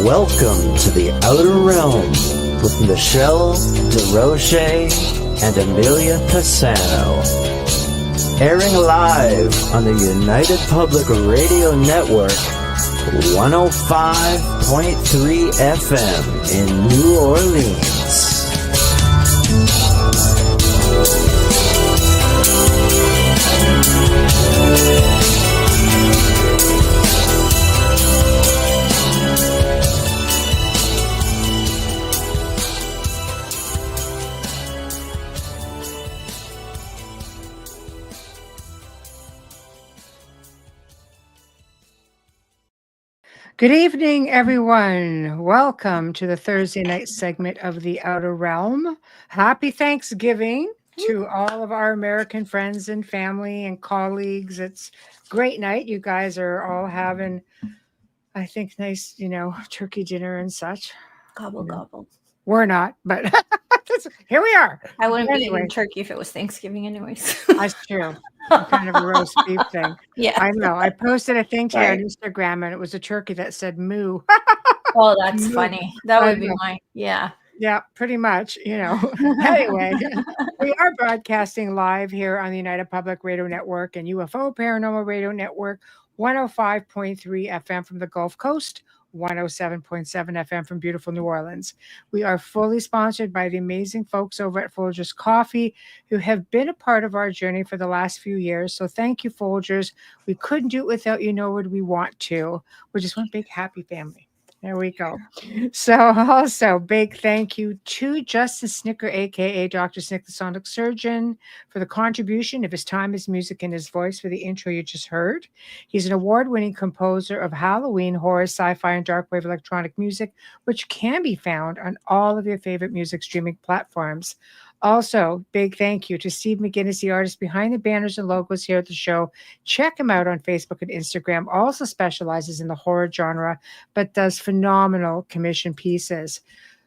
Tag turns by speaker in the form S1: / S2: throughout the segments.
S1: Welcome to the Outer Realm with MicheleDerocher and Amelia Pisano. Airing live on the United Public Radio Network, 105.3 FM in New Orleans.
S2: Good evening, everyone. Welcome to the Thursday night segment of The Outer Realm. Happy Thanksgiving to all of our American friends and family and colleagues. It's a great night. You guys are all having, I think, nice, turkey dinner and such.
S3: Gobble, gobble.
S2: We're not, but here we are.
S3: I wouldn't be eating turkey if it was Thanksgiving anyways.
S2: That's true. Kind of a roast beef thing.
S3: Yeah.
S2: I know. I posted a thing today on Instagram and it was a turkey that said moo.
S3: Oh, that's funny. That would be mine. Yeah.
S2: Yeah, pretty much, Anyway, we are broadcasting live here on the United Public Radio Network and UFO Paranormal Radio Network, 105.3 FM from the Gulf Coast, 107.7 FM from beautiful New Orleans. We are fully sponsored by the amazing folks over at Folgers Coffee who have been a part of our journey for the last few years. So thank you, Folgers. We couldn't do it without you, nor would we want to. We're just one big happy family. There we go. So also big thank you to Justin Snicker, a.k.a. Dr. Snick, the Sonic Surgeon, for the contribution of his time, his music, and his voice for the intro you just heard. He's an award-winning composer of Halloween, horror, sci-fi, and dark wave electronic music, which can be found on all of your favorite music streaming platforms. Also, big thank you to Steve McGinnis, the artist behind the banners and logos here at the show. Check him out on Facebook and Instagram. Also specializes in the horror genre, but does phenomenal commission pieces.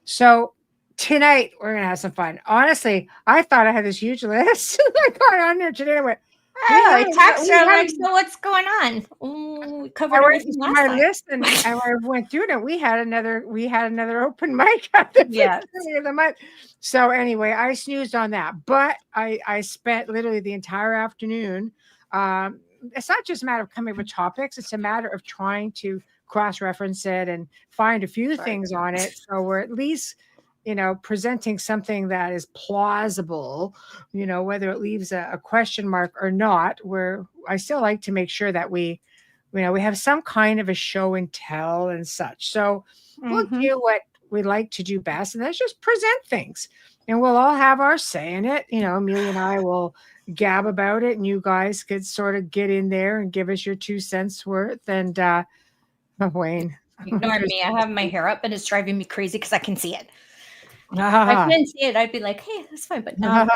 S2: So tonight, we're going to have some fun. Honestly, I thought I had this huge list. I got on there today. I went,
S3: I texted her like, so what's going on? Ooh, we covered everything last
S2: my
S3: time.
S2: list and I went through it. And we had another open mic at the beginning of the month. So anyway, I snoozed on that, but I spent literally the entire afternoon. It's not just a matter of coming up with topics; it's a matter of trying to cross-reference it and find a few things on it. So we're at least, presenting something that is plausible, whether it leaves a question mark or not, where I still like to make sure that we have some kind of a show and tell and such. So we'll do what we like to do best, and that's just present things. And we'll all have our say in it. Amelia and I will gab about it, and you guys could sort of get in there and give us your 2 cents worth. And Wayne.
S3: Ignore me. I have my hair up, and it's driving me crazy because I can see it. If I couldn't see it, I'd be like, hey, that's fine. But now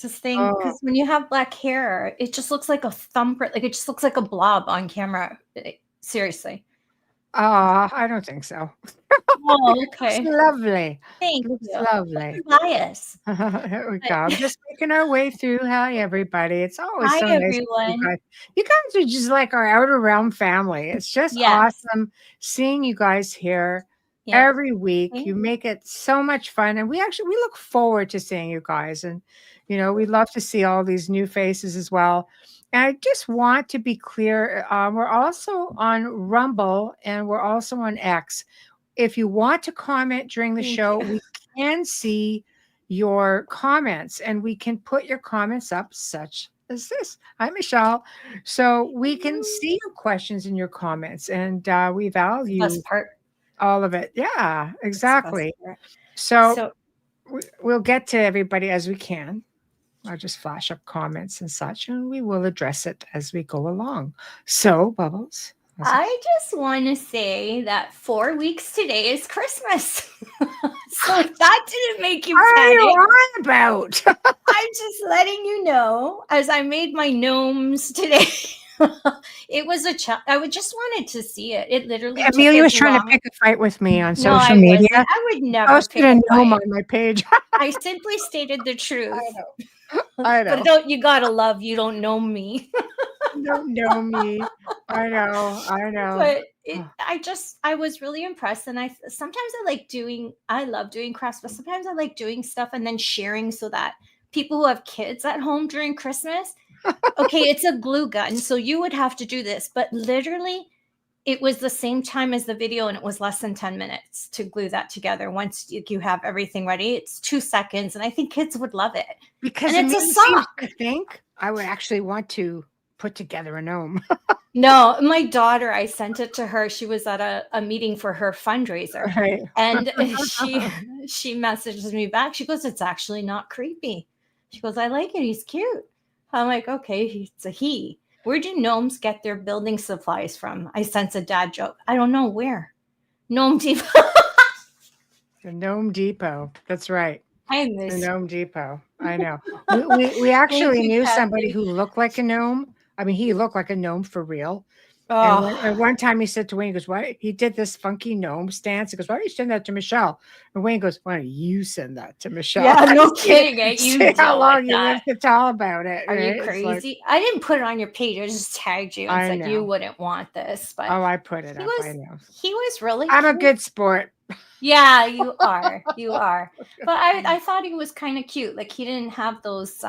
S3: this thing, because when you have black hair, it just looks like a thumbprint. Like it just looks like a blob on camera. Seriously.
S2: I don't think so.
S3: Oh, okay.
S2: It's lovely.
S3: Thank you.
S2: Lovely.
S3: Bias.
S2: There we go. Just making our way through. Hi, everybody. It's always so nice.
S3: Everyone.
S2: You guys are just like our Outer Realm family. It's just awesome seeing you guys here. Every week. You make it so much fun, and we look forward to seeing you guys, and we love to see all these new faces as well. And I just want to be clear, we're also on Rumble and we're also on X. If you want to comment during the show, we can see your comments and we can put your comments up such as this. Hi, Michelle. So we can see your questions and your comments, and we value all of it. Yeah, exactly. So we'll get to everybody as we can. I'll just flash up comments and such, and we will address it as we go along. So, Bubbles.
S3: I just want to say that 4 weeks today is Christmas. So if that didn't make you panic.
S2: What are you on about?
S3: I'm just letting you know, as I made my gnomes today. It was I just wanted to see it. It literally.
S2: Amelia was trying to pick a fight with me on social media.
S3: I would never.
S2: I posted a gnome on my page.
S3: I simply stated the truth.
S2: I know.
S3: But you gotta love. You don't know me.
S2: You don't know me. I know.
S3: But I was really impressed. And sometimes I love doing crafts, but sometimes I like doing stuff and then sharing so that people who have kids at home during Christmas, okay, it's a glue gun. So you would have to do this, but literally it was the same time as the video and it was less than 10 minutes to glue that together. Once you have everything ready, it's 2 seconds. And I think kids would love it.
S2: Because
S3: and it's a sock.
S2: I think I would actually want to put together a gnome.
S3: No, my daughter, I sent it to her. She was at a meeting for her fundraiser.
S2: Right.
S3: And she messages me back. She goes, it's actually not creepy. She goes, I like it. He's cute. I'm like, okay, it's a he. Where do gnomes get their building supplies from? I sense a dad joke. I don't know where. Gnome Depot.
S2: The Gnome Depot. That's right.
S3: I miss
S2: the Gnome Depot. I know. We actually knew somebody who looked like a gnome. I mean, he looked like a gnome for real.
S3: Oh.
S2: And one time he said to Wayne, he goes, why? He did this funky gnome stance. He goes, why don't you send that to Michelle? And Wayne goes, why don't you send that to Michelle?
S3: Yeah, no kidding.
S2: See how long you live to tell about it.
S3: Are
S2: right?
S3: you crazy? I didn't put it on your page. I just tagged you and said
S2: know.
S3: You wouldn't want this. But
S2: I put it up. I know.
S3: He was really
S2: I'm
S3: cute.
S2: a good sport.
S3: Yeah, you are. You are. But I thought he was kind of cute. Like he didn't have those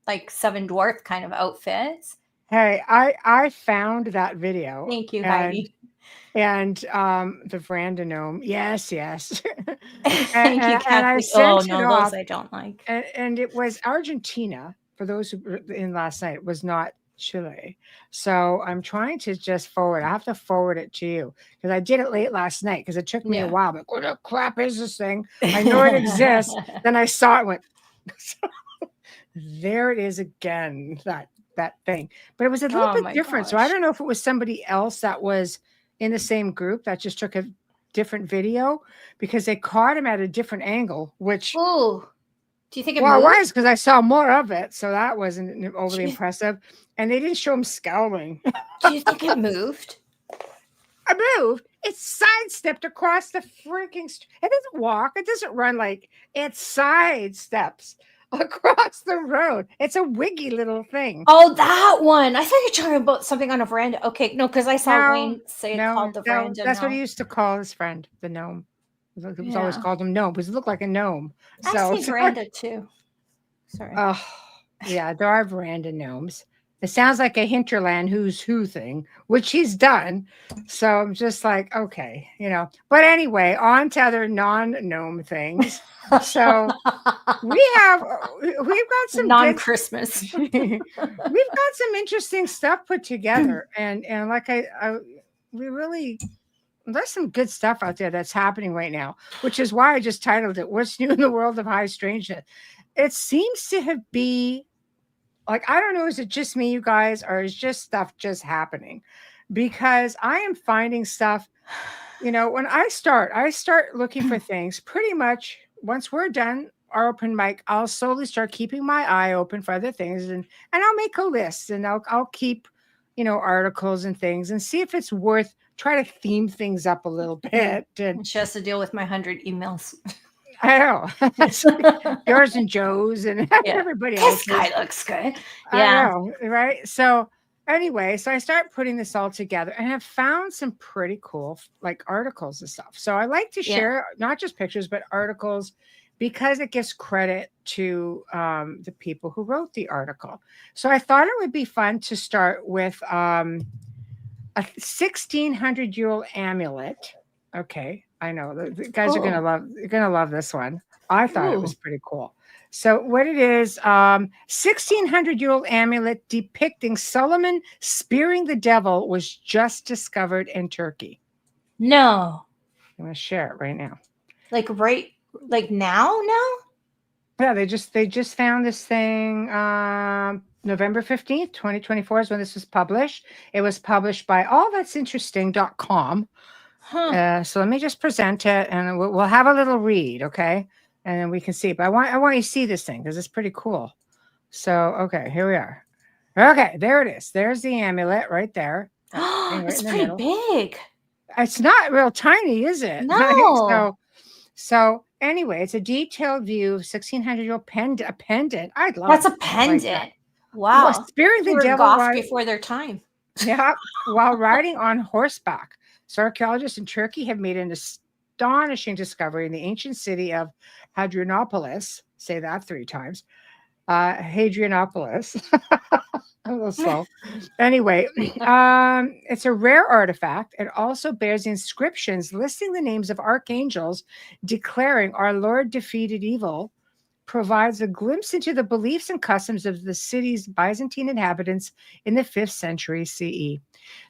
S3: like Seven Dwarf kind of outfits.
S2: Hey, I found that video.
S3: Thank you, Heidi.
S2: And the Veranda Gnome. Yes.
S3: Thank you, Kathy.
S2: I sent it off,
S3: those I don't like.
S2: And it was Argentina. For those who were in last night, it was not Chile. So I'm trying to just forward. I have to forward it to you because I did it late last night because it took me a while. But what the crap is this thing? I know it exists. Then I saw it and went, there it is again, that thing. But it was a little bit different. Gosh. So I don't know if it was somebody else that was in the same group that just took a different video because they caught him at a different angle, which...
S3: Ooh. Do you think it
S2: moved?
S3: Well,
S2: it was because I saw more of it. So that wasn't overly impressive. And they didn't show him scowling.
S3: Do you think it moved?
S2: It moved. It sidestepped across the freaking... It doesn't walk. It doesn't run like... It sidesteps across the road. It's a wiggy little thing.
S3: Oh, that one. I thought you were talking about something on a veranda. Okay, no, because I saw Wayne say it called the veranda.
S2: That's what he used to call his friend, the gnome. It was always called him gnome because it looked like a gnome.
S3: I see veranda too. Sorry.
S2: Oh, yeah, there are veranda gnomes. It sounds like a hinterland who's who thing, which he's done. So I'm just like, okay, But anyway, on to other non-gnome things. So we've got some
S3: non-Christmas.
S2: We've got some interesting stuff put together, and like we really. There's some good stuff out there that's happening right now, which is why I just titled it, What's New in the World of High Strangeness? It seems to be like, I don't know, is it just me, you guys, or is just stuff just happening? Because I am finding stuff, when I start looking for things pretty much once we're done our open mic, I'll slowly start keeping my eye open for other things and I'll make a list and I'll keep, articles and things and see if it's worth try to theme things up a little bit. And
S3: she has to deal with my 100 emails.
S2: I know. Yours and Joe's and everybody else.
S3: This guy looks good.
S2: Yeah. I know, right? So anyway, so I start putting this all together and have found some pretty cool like articles and stuff. So I like to share not just pictures, but articles because it gives credit to the people who wrote the article. So I thought it would be fun to start with a 1,600-year-old amulet. Okay, I know the guys are gonna love this one. I thought it was pretty cool. So what it is, 1,600-year-old amulet depicting Solomon spearing the devil was just discovered in Turkey.
S3: No,
S2: I'm gonna share it right now.
S3: Like now?
S2: Yeah, they just found this thing. November 15th, 2024 is when this was published. It was published by allthat'sinteresting.com. So let me just present it and we'll have a little read, okay? And then we can see. But I want you to see this thing because it's pretty cool. So, okay, here we are. Okay, there it is. There's the amulet right there.
S3: It's pretty big.
S2: It's not real tiny, is it?
S3: No.
S2: So anyway, it's a detailed view of 1,600-year-old a pendant. I'd love
S3: That's a pendant. Like wow.
S2: Well, spearing the devil
S3: before their time.
S2: Yeah, while riding on horseback. So archaeologists in Turkey have made an astonishing discovery in the ancient city of Hadrianopolis. Say that 3 times. Hadrianopolis. A little slow. Anyway, it's a rare artifact. It also bears inscriptions listing the names of archangels declaring our Lord defeated evil, provides a glimpse into the beliefs and customs of the city's Byzantine inhabitants in the 5th century CE.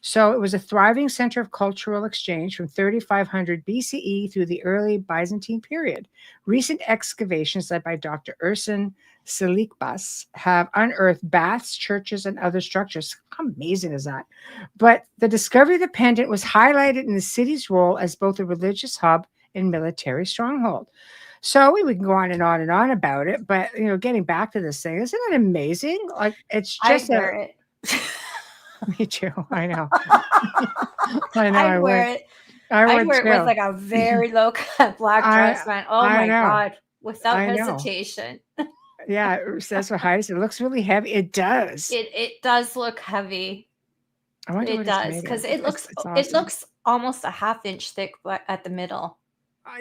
S2: So it was a thriving center of cultural exchange from 3500 BCE through the early Byzantine period. Recent excavations led by Dr. Ersin Silikbas have unearthed baths, churches, and other structures. How amazing is that? But the discovery of the pendant was highlighted in the city's role as both a religious hub and military stronghold. So we can go on and on and on about it, but getting back to this thing, isn't it amazing? Like it's just
S3: I wear it.
S2: Me too. I know. I know.
S3: I wear it. I wear it with like a very low cut black dress, man. Oh my God. Without hesitation.
S2: Yeah, that's what Heidi said. It looks really heavy. It does.
S3: It does look heavy.
S2: It does
S3: because it looks awesome. It looks almost a ½ inch thick at the middle.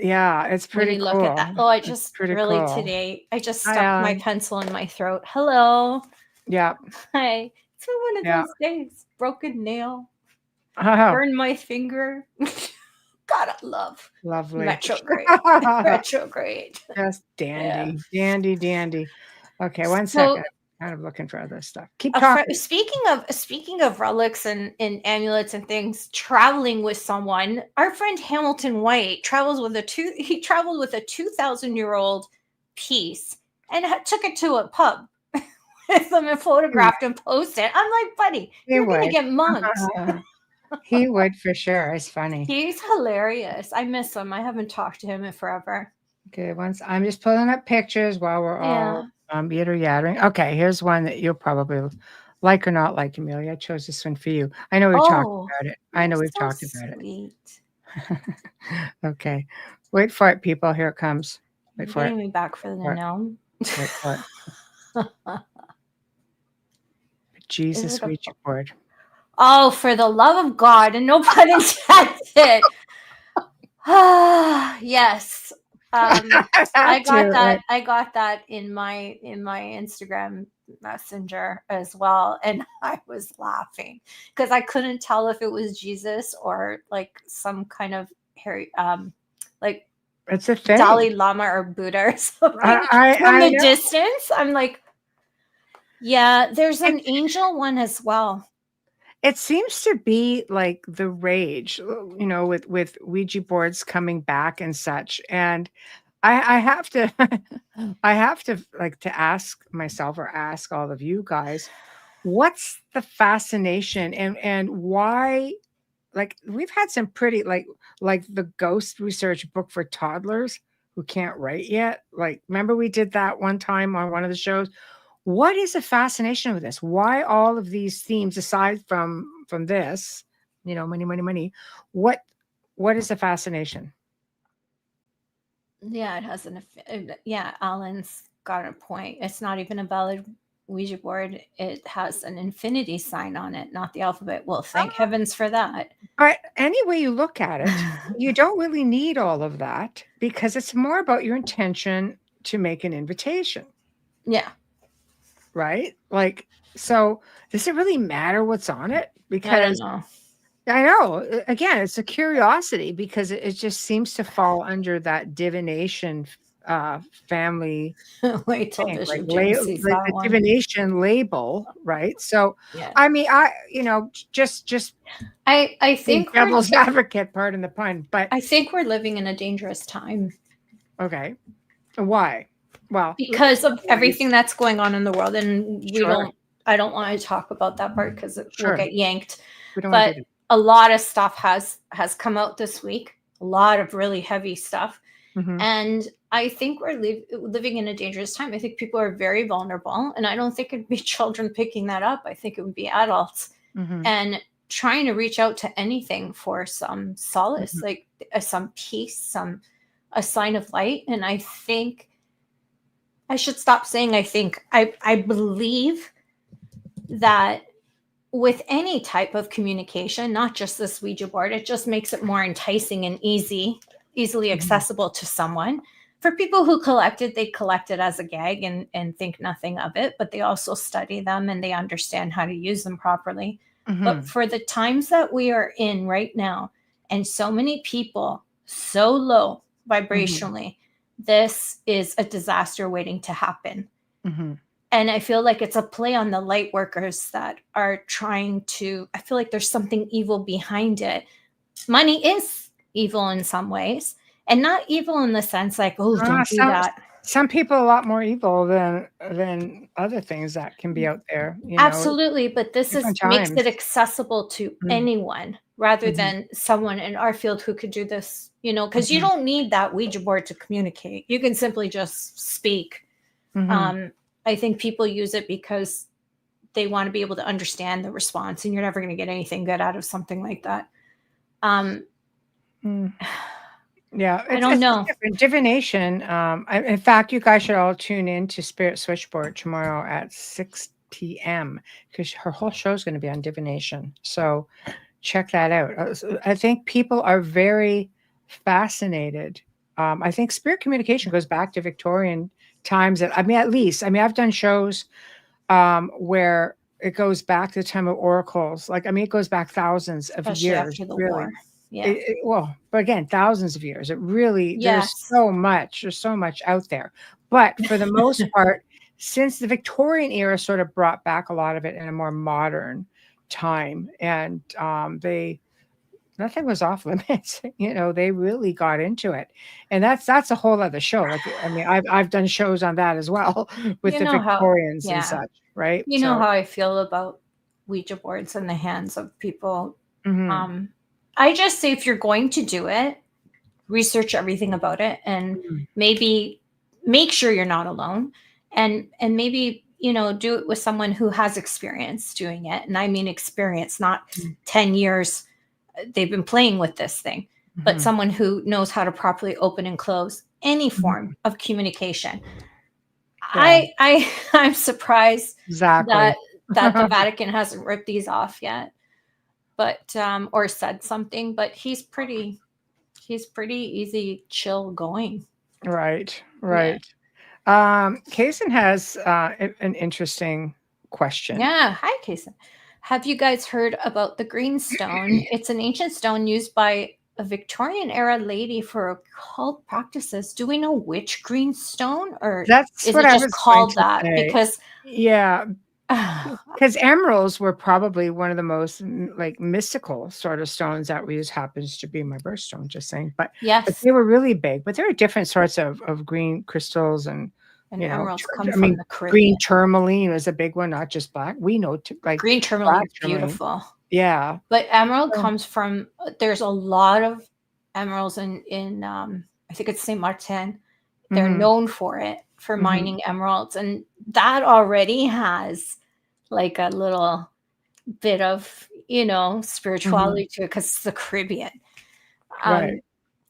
S2: Yeah, it's pretty cool.
S3: Look at that. Oh, I just really cool. Today I just stuck my pencil in my throat. Hello.
S2: Yeah.
S3: Hi. It's one of those days. Broken nail. Burned my finger. God, I love.
S2: Lovely.
S3: Retrograde. Retrograde.
S2: Just dandy. Yeah. Dandy. Okay, one second. Kind of looking for other stuff. Keep talking.
S3: Speaking of relics and amulets and things, traveling with someone, our friend Hamilton White traveled with a 2,000-year-old piece and took it to a pub with them and photographed and posted it. I'm like, buddy, you're gonna get mugged.
S2: He would for sure. It's funny.
S3: He's hilarious. I miss him. I haven't talked to him in forever.
S2: Okay, I'm just pulling up pictures while we're all yattering. Okay, here's one that you'll probably like or not like, Amelia. I chose this one for you. I know we've talked about it. I know we've talked about it. Okay. Wait for it, people. Here it comes. Wait for it.
S3: Getting me back for the gnome.
S2: Wait for it. Jesus Ouija board.
S3: Oh, for the love of God, and no pun intended. Yes. I got that in my Instagram messenger as well, and I was laughing because I couldn't tell if it was Jesus or like some kind of like
S2: it's a thing.
S3: Dalai Lama or Buddha or something. From the distance, I'm like, yeah, there's an angel one as well.
S2: It seems to be like the rage, with Ouija boards coming back and such. And I have to, to ask myself or ask all of you guys, what's the fascination and why? Like we've had some pretty like the ghost research book for toddlers who can't write yet. Like remember we did that one time on one of the shows. What is the fascination with this? Why all of these themes aside from this, money? What is the fascination?
S3: Yeah, it has Alan's got a point. It's not even a valid Ouija board. It has an infinity sign on it, not the alphabet. Well, thank heavens for that.
S2: But any way you look at it, you don't really need all of that because it's more about your intention to make an invitation.
S3: Yeah.
S2: Right? Like, so does it really matter what's on it? Because I know. Again, it's a curiosity because it just seems to fall under that divination family.
S3: Wait till Bishop
S2: the divination label, right? So, I mean, I think devil's advocate, pardon the pun, but
S3: I think we're living in a dangerous time.
S2: Okay. Why? Well,
S3: because of everything that's going on in the world, and I don't want to talk about that part because it will get yanked. But a lot of stuff has come out this week, a lot of really heavy stuff. Mm-hmm. And I think we're living in a dangerous time. I think people are very vulnerable, and I don't think it'd be children picking that up. I think it would be adults and trying to reach out to anything for some solace, like some peace, a sign of light. And I think I should stop saying I think. I believe that with any type of communication, not just this Ouija board, it just makes it more enticing and easily accessible to someone. For people who collect it, they collect it as a gag and think nothing of it, but they also study them and they understand how to use them properly. But for the times that we are in right now, and so many people so low vibrationally, this is a disaster waiting to happen. And I feel like it's a play on the light workers that are trying to, I feel like there's something evil behind it. Money is evil in some ways, and not evil in the sense like, oh, don't do that.
S2: Some people are a lot more evil than other things that can be out there. You know?
S3: Absolutely, but this makes it accessible to anyone rather than someone in our field who could do this, you know, because you don't need that Ouija board to communicate. You can simply just speak. I think people use it because they want to be able to understand the response, and you're never going to get anything good out of something like that.
S2: Yeah,
S3: I don't know.
S2: Divination. In fact, you guys should all tune in to Spirit Switchboard tomorrow at 6 p.m. because her whole show is going to be on divination. So check that out. I think people are very fascinated. I think spirit communication goes back to Victorian times. At least, I've done shows where it goes back to the time of oracles. It goes back thousands of years.
S3: After the
S2: really.
S3: war. Yeah.
S2: But again, thousands of years. It really, there's so much out there. But for the most part, since the Victorian era sort of brought back a lot of it in a more modern time, and nothing was off limits. You know, they really got into it, and that's a whole other show. I've done shows on that as well with the Victorians and such, right?
S3: You know how I feel about Ouija boards in the hands of people. I just say, if you're going to do it, research everything about it, and maybe make sure you're not alone, and maybe, you know, do it with someone who has experience doing it. And I mean experience, not 10 years they've been playing with this thing, but someone who knows how to properly open and close any form of communication. I'm surprised that the Vatican hasn't ripped these off yet, but or said something. But he's pretty easy, chill going.
S2: Right. Kaysen has an interesting question.
S3: Yeah. Hi, Kaysen. Have you guys heard about the green stone? It's an ancient stone used by a Victorian era lady for occult practices. Do we know which green stone, or
S2: that's
S3: is
S2: what
S3: it
S2: I
S3: just
S2: was
S3: called that?
S2: Say.
S3: Because
S2: because emeralds were probably one of the most mystical sort of stones that we use. Happens to be my birthstone, just saying. But but they were really big. But there are different sorts of green crystals and
S3: emeralds come from the Caribbean.
S2: Green tourmaline is a big one, not just black. We know
S3: green tourmaline is beautiful.
S2: Yeah,
S3: but emerald comes from. There's a lot of emeralds in I think it's Saint Martin. They're known for it, for mining emeralds, and that already has like a little bit of spirituality to it because it's the Caribbean.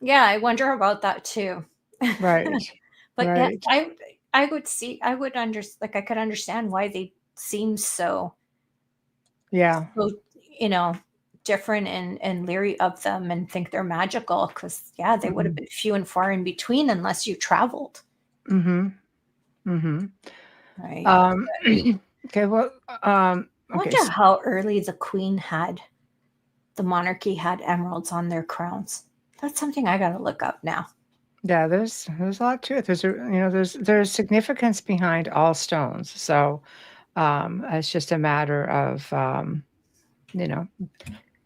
S3: Yeah, I wonder about that too.
S2: Right.
S3: But yeah, I could understand why they seem so different and leery of them and think they're magical, because they would have been few and far in between unless you traveled. Right.
S2: Okay, well,
S3: I wonder how early the monarchy had emeralds on their crowns. That's something I gotta look up now.
S2: Yeah, there's a lot to it. There's significance behind all stones. So it's just a matter of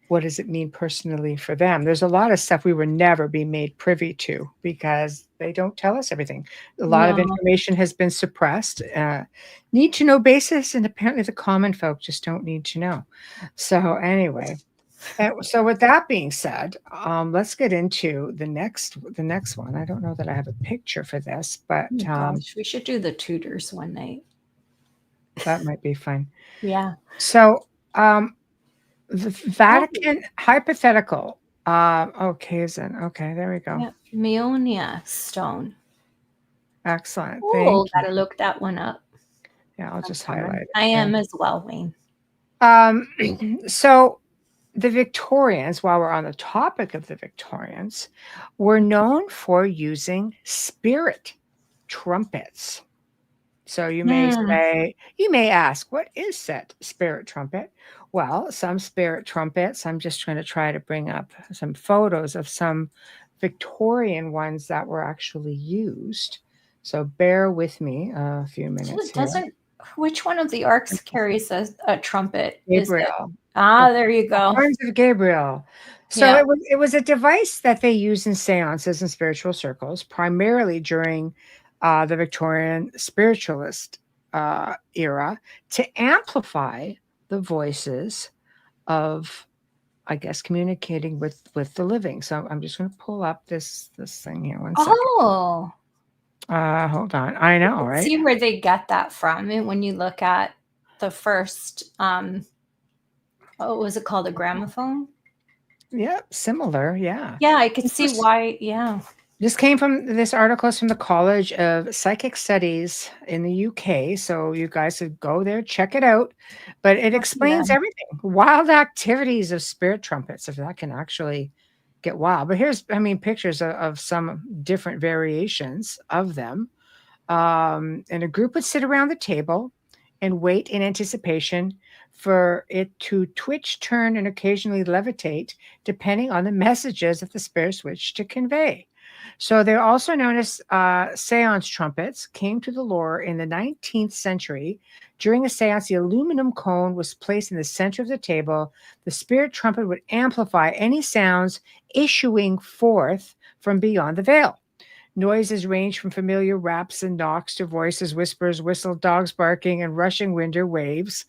S2: what does it mean personally for them. There's a lot of stuff we will never be made privy to because they don't tell us everything. A lot of information has been suppressed. Need to know basis, and apparently the common folk just don't need to know. So anyway. So with that being said, let's get into the next one. I don't know that I have a picture for this, but
S3: we should do the Tudors one night.
S2: That might be fun.
S3: Yeah.
S2: So the Vatican hypothetical. Okay, there we go.
S3: Yeah. Meonia stone.
S2: Excellent.
S3: Oh, gotta look that one up.
S2: Yeah, I'll just highlight it.
S3: I am as well, Wayne.
S2: So the Victorians, while we're on the topic of the Victorians, were known for using spirit trumpets. So you may ask, what is said spirit trumpet? Well, some spirit trumpets, I'm just trying to bring up some photos of some Victorian ones that were actually used. So bear with me a few minutes here.
S3: Which one of the arcs carries a trumpet?
S2: Gabriel.
S3: There you go.
S2: Horns of Gabriel. So it was a device that they used in seances and spiritual circles, primarily during the Victorian spiritualist era, to amplify the voices of, I guess, communicating with the living. So I'm just going to pull up this thing here. One second.
S3: Oh.
S2: Hold on. I know, right?
S3: See where they get that from. And when you look at the first, what was it called? A gramophone?
S2: Yep, similar. Yeah.
S3: Yeah, I could see why. Yeah.
S2: This came from this article is from the College of Psychic Studies in the UK. So you guys should go there, check it out. But it explains everything. Wild activities of spirit trumpets, if that can actually get wild. But here's, pictures of some different variations of them. And a group would sit around the table and wait in anticipation for it to twitch, turn, and occasionally levitate, depending on the messages that the spirits wish to convey. So they're also known as seance trumpets, came to the lore in the 19th century. During a seance, the aluminum cone was placed in the center of the table. The spirit trumpet would amplify any sounds issuing forth from beyond the veil. Noises range from familiar raps and knocks to voices, whispers, whistle, dogs barking, and rushing wind or waves.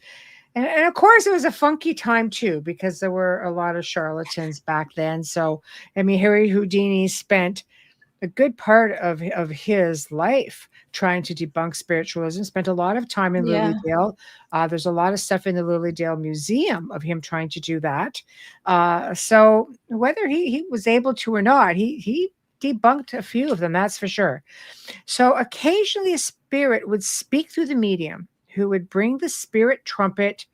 S2: And of course, it was a funky time, too, because there were a lot of charlatans back then. So, Harry Houdini spent a good part of his life trying to debunk spiritualism, spent a lot of time in Lilydale. There's a lot of stuff in the Lilydale Museum of him trying to do that. So whether he was able to or not, he debunked a few of them, that's for sure. So occasionally a spirit would speak through the medium who would bring the spirit trumpet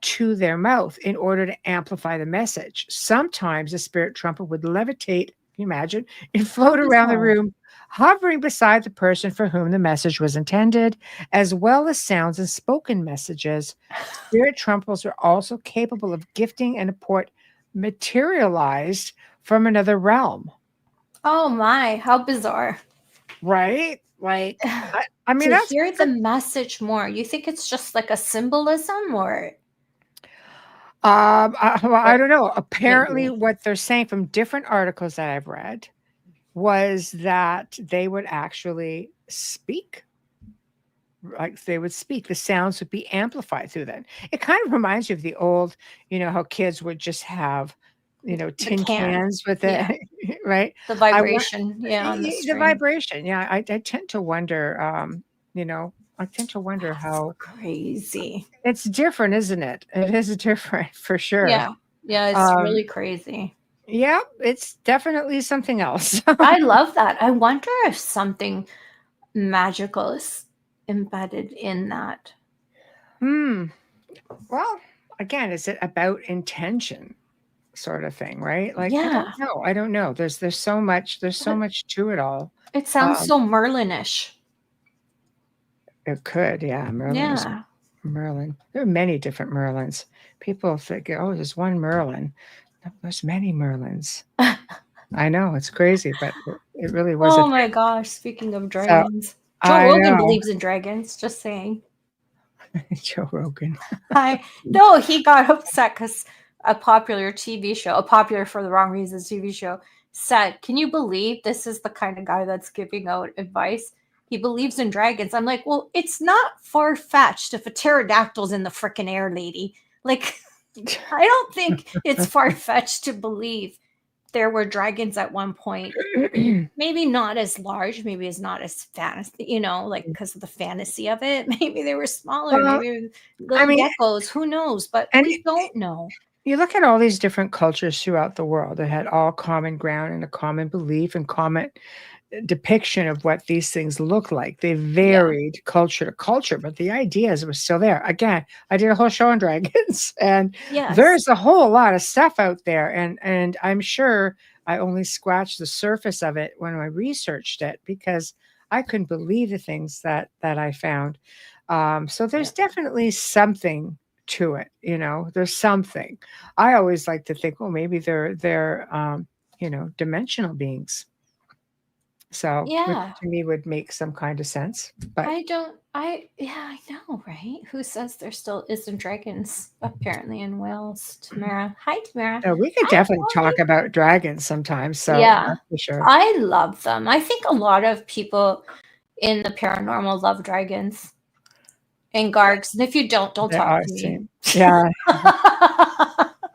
S2: to their mouth in order to amplify the message. Sometimes the spirit trumpet would levitate, can you imagine, and float around the room, hovering beside the person for whom the message was intended, as well as sounds and spoken messages. Spirit trumpets are also capable of gifting and report materialized from another realm.
S3: Oh my, how bizarre.
S2: Right? Like, I mean,
S3: to hear the message more, you think it's just like a symbolism or?
S2: I don't know. Apparently, what they're saying from different articles that I've read was that they would actually speak. Like they would speak, the sounds would be amplified through that. It kind of reminds you of the old, how kids would just have, tin cans with it, right?
S3: The vibration,
S2: the vibration. Yeah, I tend to wonder, I tend to wonder how
S3: crazy.
S2: It's different, isn't it? It is different for sure.
S3: Yeah, it's really crazy.
S2: Yeah, it's definitely something else.
S3: I love that. I wonder if something magical is embedded in that.
S2: Well, again, is it about intention, sort of thing, right? Like, I don't know. There's so much. There's so much to it all.
S3: It sounds so Merlin-ish.
S2: It could, yeah. Merlin. There are many different Merlins. People think, oh, there's one Merlin. No, there's many Merlins. I know, it's crazy, but it really wasn't.
S3: Oh my gosh, speaking of dragons. Joe Rogan believes in dragons, just saying.
S2: Joe Rogan.
S3: No, he got upset because a popular TV show, a popular for the wrong reasons TV show, said, can you believe this is the kind of guy that's giving out advice? He believes in dragons. I'm like, well, it's not far-fetched if a pterodactyl's in the frickin' air, lady. Like, I don't think it's far-fetched to believe there were dragons at one point. Maybe not as large, maybe it's not as fantasy, like because of the fantasy of it. Maybe they were smaller, maybe little geckos, who knows? But we don't know.
S2: you look at all these different cultures throughout the world that had all common ground and a common belief and common depiction of what these things look like. They
S3: Yeah.
S2: varied culture to culture, but the ideas were still there. Again, I did a whole show on dragons, and
S3: Yes.
S2: there's a whole lot of stuff out there, and I'm sure I only scratched the surface of it when I researched it because I couldn't believe the things that I found. So there's definitely something to it, there's something. I always like to think, well, maybe they're dimensional beings. So, which
S3: Yeah.
S2: to me would make some kind of sense. But
S3: I know, right? Who says there still isn't dragons apparently in Wales? Tamara. Hi, Tamara.
S2: we could
S3: Hi,
S2: definitely
S3: Molly.
S2: talk about dragons sometimes. So
S3: Yeah.
S2: that's for sure.
S3: I love them. I think a lot of people in the paranormal love dragons and gargs. And if you don't
S2: There
S3: talk
S2: are
S3: to me.
S2: some, yeah,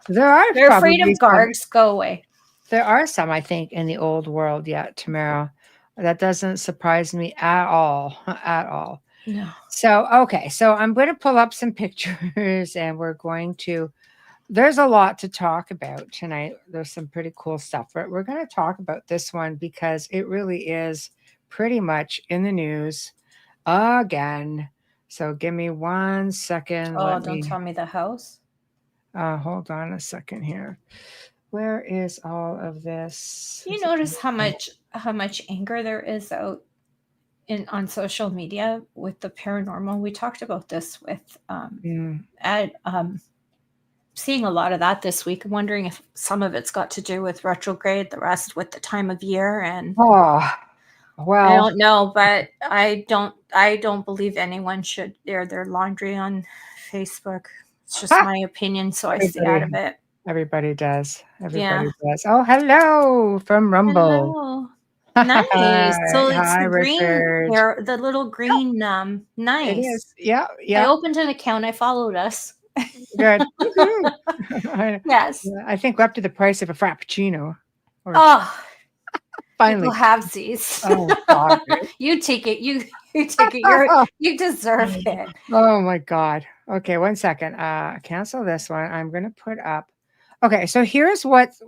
S2: there are
S3: They're afraid of
S2: probably some.
S3: gargs. Go away.
S2: There are some, I think, in the old world yet, Tamara. That doesn't surprise me at all, at all.
S3: No.
S2: So, okay, so I'm going to pull up some pictures, and we're going to. There's a lot to talk about tonight. There's some pretty cool stuff, but we're going to talk about this one because it really is pretty much in the news again. So give me 1 second.
S3: Oh, don't tell me the house.
S2: Hold on a second here. Where is all of this?
S3: You notice how much anger there is out on social media with the paranormal. We talked about this with seeing a lot of that this week. I'm wondering if some of it's got to do with retrograde, the rest with the time of year. And
S2: well,
S3: I don't know, but I don't believe anyone should air their laundry on Facebook. It's just my opinion, so I stay out of it.
S2: Everybody does. Everybody does. Oh, hello from Rumble.
S3: Hello. Nice. So it's
S2: Hi,
S3: the green
S2: Richard.
S3: hair, the little green nice.
S2: It is. Yeah.
S3: I opened an account. I followed us.
S2: Good.
S3: Yes.
S2: I think we're up to the price of a frappuccino.
S3: Finally. People have these.
S2: Oh, God.
S3: You take it. You take it. You deserve it.
S2: Oh my God. Okay, 1 second. Cancel this one. I'm going to put up. Okay, so here's what's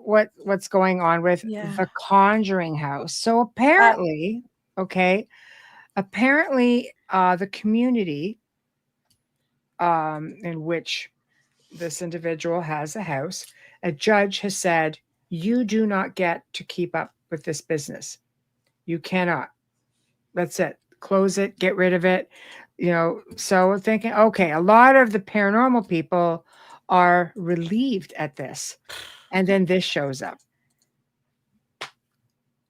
S2: going on with the Conjuring House. So apparently, the community in which this individual has a house, a judge has said, you do not get to keep up with this business. You cannot. That's it. Close it, get rid of it. So we're thinking, okay, a lot of the paranormal people are relieved at this. And then this shows up.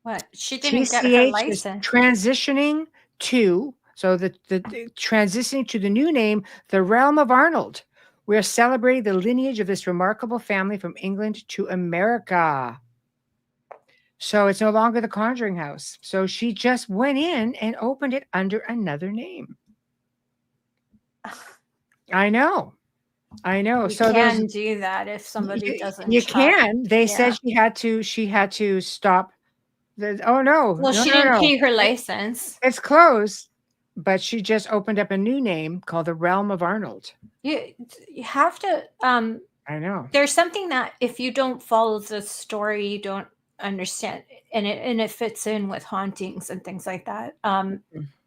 S3: What? She didn't get her license.
S2: Transitioning to, the transitioning to the new name, The Realm of Arnold. We're celebrating the lineage of this remarkable family from England to America. So it's no longer the Conjuring House. So she just went in and opened it under another name. I know.
S3: You can do that if somebody doesn't.
S2: You can. They said she had to stop. Oh no.
S3: Well, she didn't pay her license.
S2: It's closed, but she just opened up a new name called The Realm of Arnold.
S3: You have to.
S2: I know.
S3: There's something that if you don't follow the story, you don't understand, and it fits in with hauntings and things like that.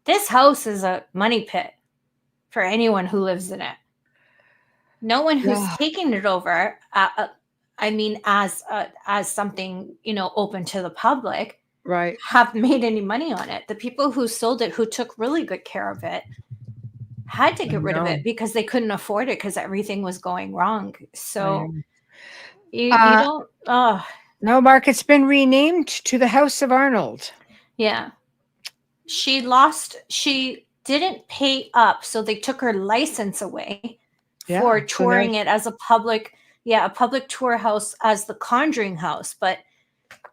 S3: This house is a money pit for anyone who lives in it. No one who's taking it over, as something open to the public,
S2: right,
S3: have made any money on it. The people who sold it, who took really good care of it, had to get rid of it because they couldn't afford it because everything was going wrong. So you don't.
S2: No, Mark, it's been renamed to the House of Arnold.
S3: Yeah. She didn't pay up, so they took her license away for touring it as a public tour house as the Conjuring House. But,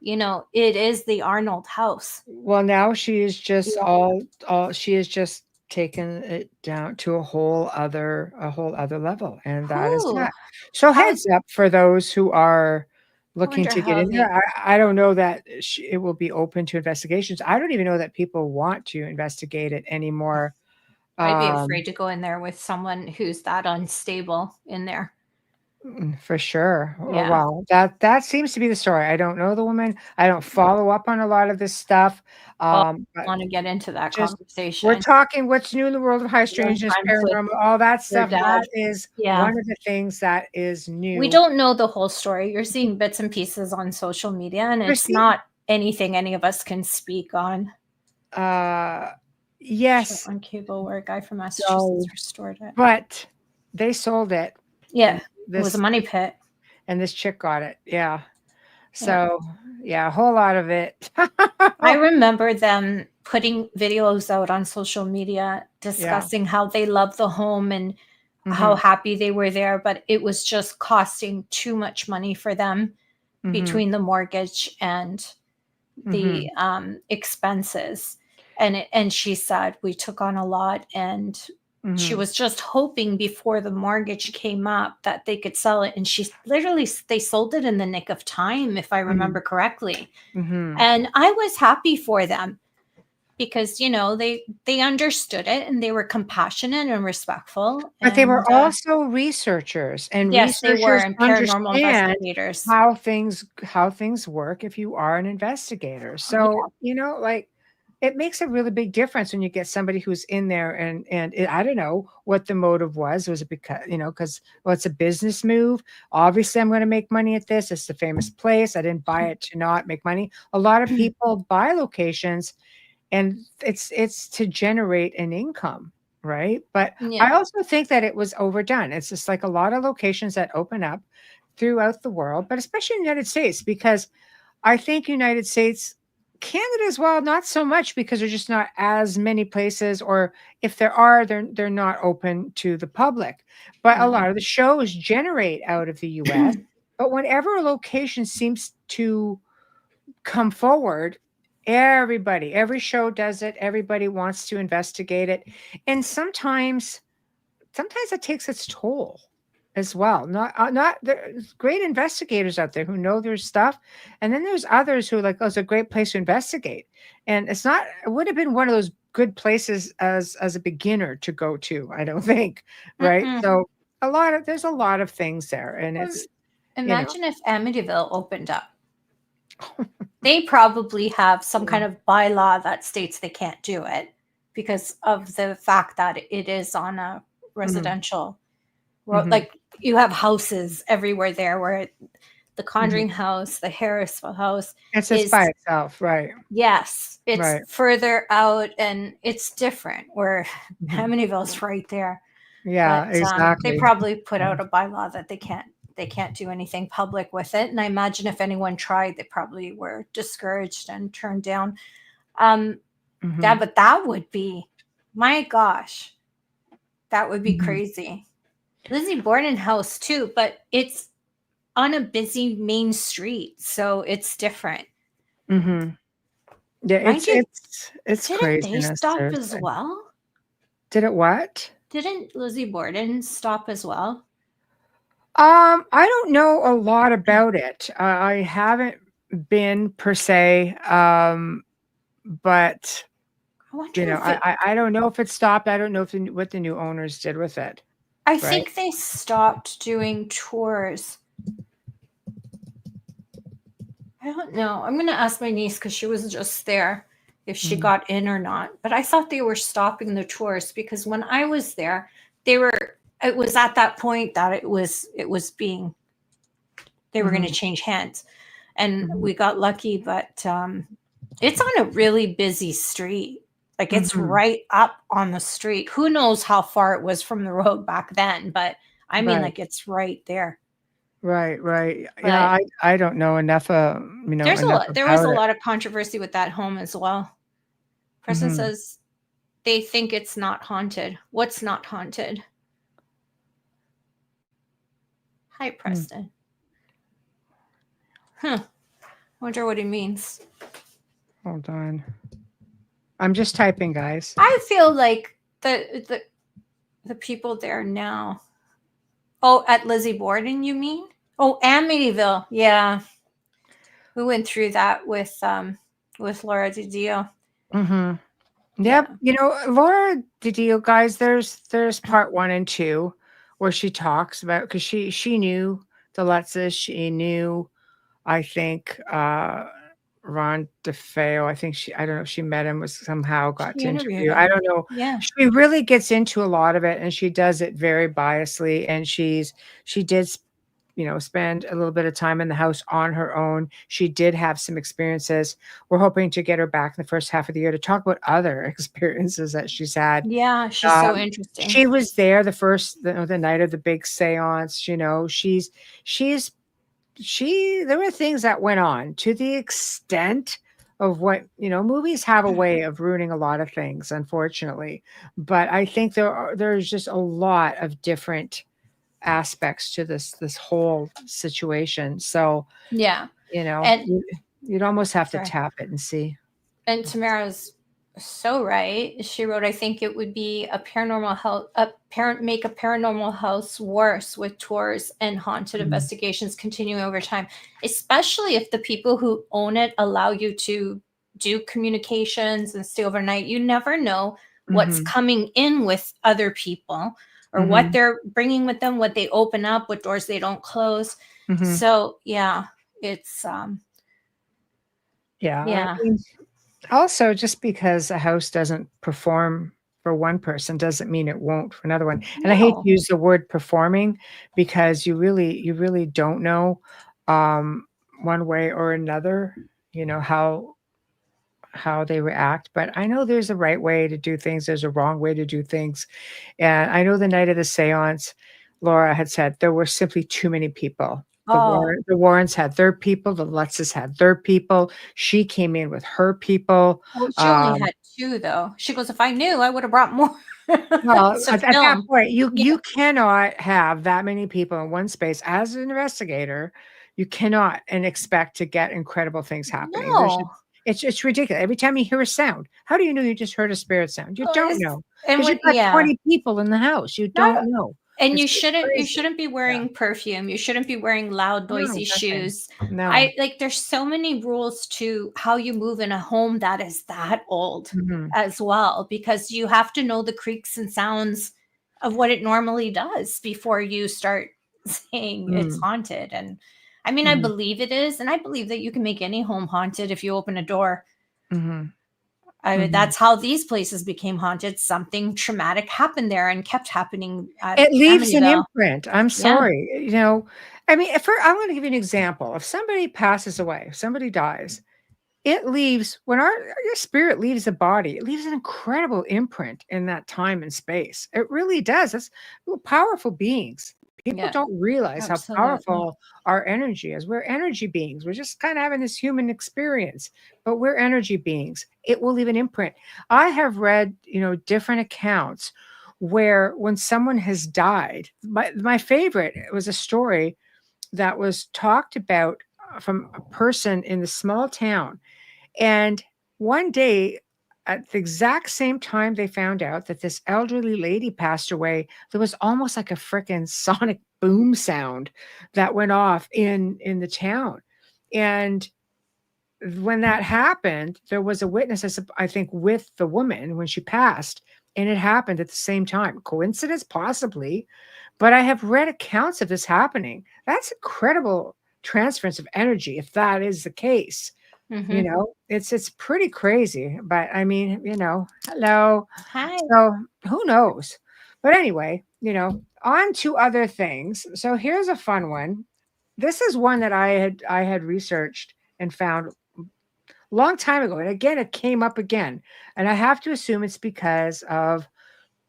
S3: it is the Arnold House.
S2: Well, now she is just she is just taken it down to a whole other level. And that is that. So heads up for those who are looking to get in there. I don't know that it will be open to investigations. I don't even know that people want to investigate it anymore.
S3: I'd be afraid to go in there with someone who's that unstable in there.
S2: For sure.
S3: Yeah.
S2: Well, that seems to be the story. I don't know the woman. I don't follow up on a lot of this stuff.
S3: Well,
S2: But
S3: want to get into that
S2: just we're
S3: conversation.
S2: talking what's new in the world of high strangeness,
S3: Sometimes with
S2: paranormal, all that
S3: your
S2: stuff.
S3: dad.
S2: That is
S3: Yeah.
S2: one of the things that is
S3: We
S2: new.
S3: don't know the whole story. You're seeing bits and pieces on social media, and it's not anything any of us can speak on.
S2: Yes.
S3: On cable where a guy from Massachusetts restored it.
S2: But they sold it.
S3: Yeah. It was a money pit.
S2: And this chick got it. Yeah. So, yeah, a whole lot of it.
S3: I remember them putting videos out on social media discussing how they loved the home and how happy they were there, but it was just costing too much money for them between the mortgage and the expenses. And she said, we took on a lot, and she was just hoping before the mortgage came up that they could sell it. And they sold it in the nick of time, if I remember correctly. And I was happy for them because, they understood it and they were compassionate and respectful.
S2: But they were also researchers, and
S3: yes, they were, and paranormal
S2: understand
S3: investigators.
S2: how things work if you are an investigator. So, it makes a really big difference when you get somebody who's in there and I don't know what the motive was. Was it because, it's a business move? Obviously, I'm going to make money at this. It's a famous place. I didn't buy it to not make money. A lot of people buy locations and it's to generate an income, right? But I also think that it was overdone. It's just like a lot of locations that open up throughout the world, but especially in the United States, because I think United States, Canada as well, not so much, because there's just not as many places, or if there are, they're not open to the public. But a lot of the shows generate out of the US. But whenever a location seems to come forward, every show does it. Everybody wants to investigate it. And sometimes it takes its toll as well. Not there's great investigators out there who know their stuff, and then there's others who are like, oh, it's a great place to investigate, and it would have been one of those good places as a beginner to go to, I don't think, right? So there's a lot of things there, and it's
S3: imagine if Amityville opened up. They probably have some kind of bylaw that states they can't do it because of the fact that it is on a residential road. Like, you have houses everywhere there, where the Conjuring house, the Harrisville house,
S2: it's just by itself, right?
S3: Yes, it's further out and it's different. Where Amityville's right there.
S2: Yeah, but, exactly.
S3: They probably put out a bylaw that they can't do anything public with it. And I imagine if anyone tried, they probably were discouraged and turned down. Yeah, but that would be, my gosh, that would be crazy. Lizzie Borden house too, but it's on a busy main street, so it's different.
S2: Yeah, it's crazy.
S3: Didn't they stop as well?
S2: Did it what?
S3: Didn't Lizzie Borden stop as well?
S2: I don't know a lot about it. I haven't been per se, but I don't know if it stopped. I don't know what the new owners did with it.
S3: I think they stopped doing tours. I don't know. I'm going to ask my niece, because she was just there, if she got in or not. But I thought they were stopping the tours, because when I was there, it was at that point that they were going to change hands. And we got lucky, but it's on a really busy street. Like, it's right up on the street. Who knows how far it was from the road back then, but I mean, like, it's right there. Right.
S2: But yeah, I don't know enough. There
S3: was a lot of controversy with that home as well. Person says they think it's not haunted. What's not haunted? Hi, Preston. Wonder what he means.
S2: Hold on. I'm just typing, guys.
S3: I feel like the people there now. Oh, at Lizzie Borden, you mean? Oh, Amityville. Yeah. We went through that with Laura DiDio.
S2: Yep. Laura DiDio, guys, there's part 1 and 2. where she talks about, because she knew the Lutzes, she knew, I think, Ron DeFeo. I think I don't know if she met him, was somehow got
S3: She
S2: to
S3: interviewed
S2: interview. I
S3: him.
S2: don't know.
S3: Yeah.
S2: She really gets into a lot of it, and she does it very biasly. And she did, spend a little bit of time in the house on her own. She did have some experiences. We're hoping to get her back in the first half of the year to talk about other experiences that she's had.
S3: Yeah, she's so interesting.
S2: She was there the night of the big seance. There were things that went on to the extent of what, movies have a way of ruining a lot of things, unfortunately. But I think there's just a lot of different aspects to this whole situation. So,
S3: Yeah. And
S2: you'd almost have to
S3: sorry.
S2: tap it and see.
S3: And Tamara's so right. She wrote, I think it would be a paranormal house, make a paranormal house worse with tours and haunted investigations continuing over time, especially if the people who own it allow you to do communications and stay overnight. You never know what's coming in with other people or what they're bringing with them, what they open up, what doors they don't close. So yeah, it's
S2: yeah. I mean, also, just because a house doesn't perform for one person doesn't mean it won't for another one. And I hate to use the word performing, because you really don't know, one way or another, how they react. But I know there's a right way to do things. There's a wrong way to do things. And I know the night of the seance, Laura had said there were simply too many people. The Warrens had their people. The Lutzes had their people. She came in with her people.
S3: Well, she only had 2, though. She goes, if I knew, I would have brought more.
S2: Well, at that point, you cannot have that many people in one space. As an investigator, you cannot and expect to get incredible things happening.
S3: No.
S2: It's ridiculous. Every time you hear a sound, how do you know you just heard a spirit sound? You don't know.
S3: And
S2: Because you've got 20 people in the house. You don't know.
S3: And
S2: It's
S3: you shouldn't be wearing perfume. You shouldn't be wearing loud, noisy shoes.
S2: No.
S3: There's so many rules to how you move in a home that is that old as well, because you have to know the creaks and sounds of what it normally does before you start saying it's haunted. And I mean, I believe it is, and I believe that you can make any home haunted if you open a door. I mean, that's how these places became haunted. Something traumatic happened there and kept happening.
S2: It leaves an imprint. I'm sorry. I mean, I'm going to give you an example. If somebody passes away, if somebody dies, it leaves, when your spirit leaves the body, it leaves an incredible imprint in that time and space. It really does. That's powerful beings. People don't realize how powerful our energy is. We're energy beings. We're just kind of having this human experience, but we're energy beings. It will leave an imprint. I have read, different accounts where when someone has died, my favorite was a story that was talked about from a person in the small town. And one day, at the exact same time they found out that this elderly lady passed away, there was almost like a freaking sonic boom sound that went off in the town. And when that happened, there was a witness, I think, with the woman when she passed, and it happened at the same time. Coincidence? Possibly. But I have read accounts of this happening. That's incredible transference of energy, if that is the case. It's pretty crazy, but I mean, hello.
S3: Hi.
S2: So who knows? But anyway, on to other things. So here's a fun one. This is one that I had researched and found a long time ago. And again, it came up again. And I have to assume it's because of,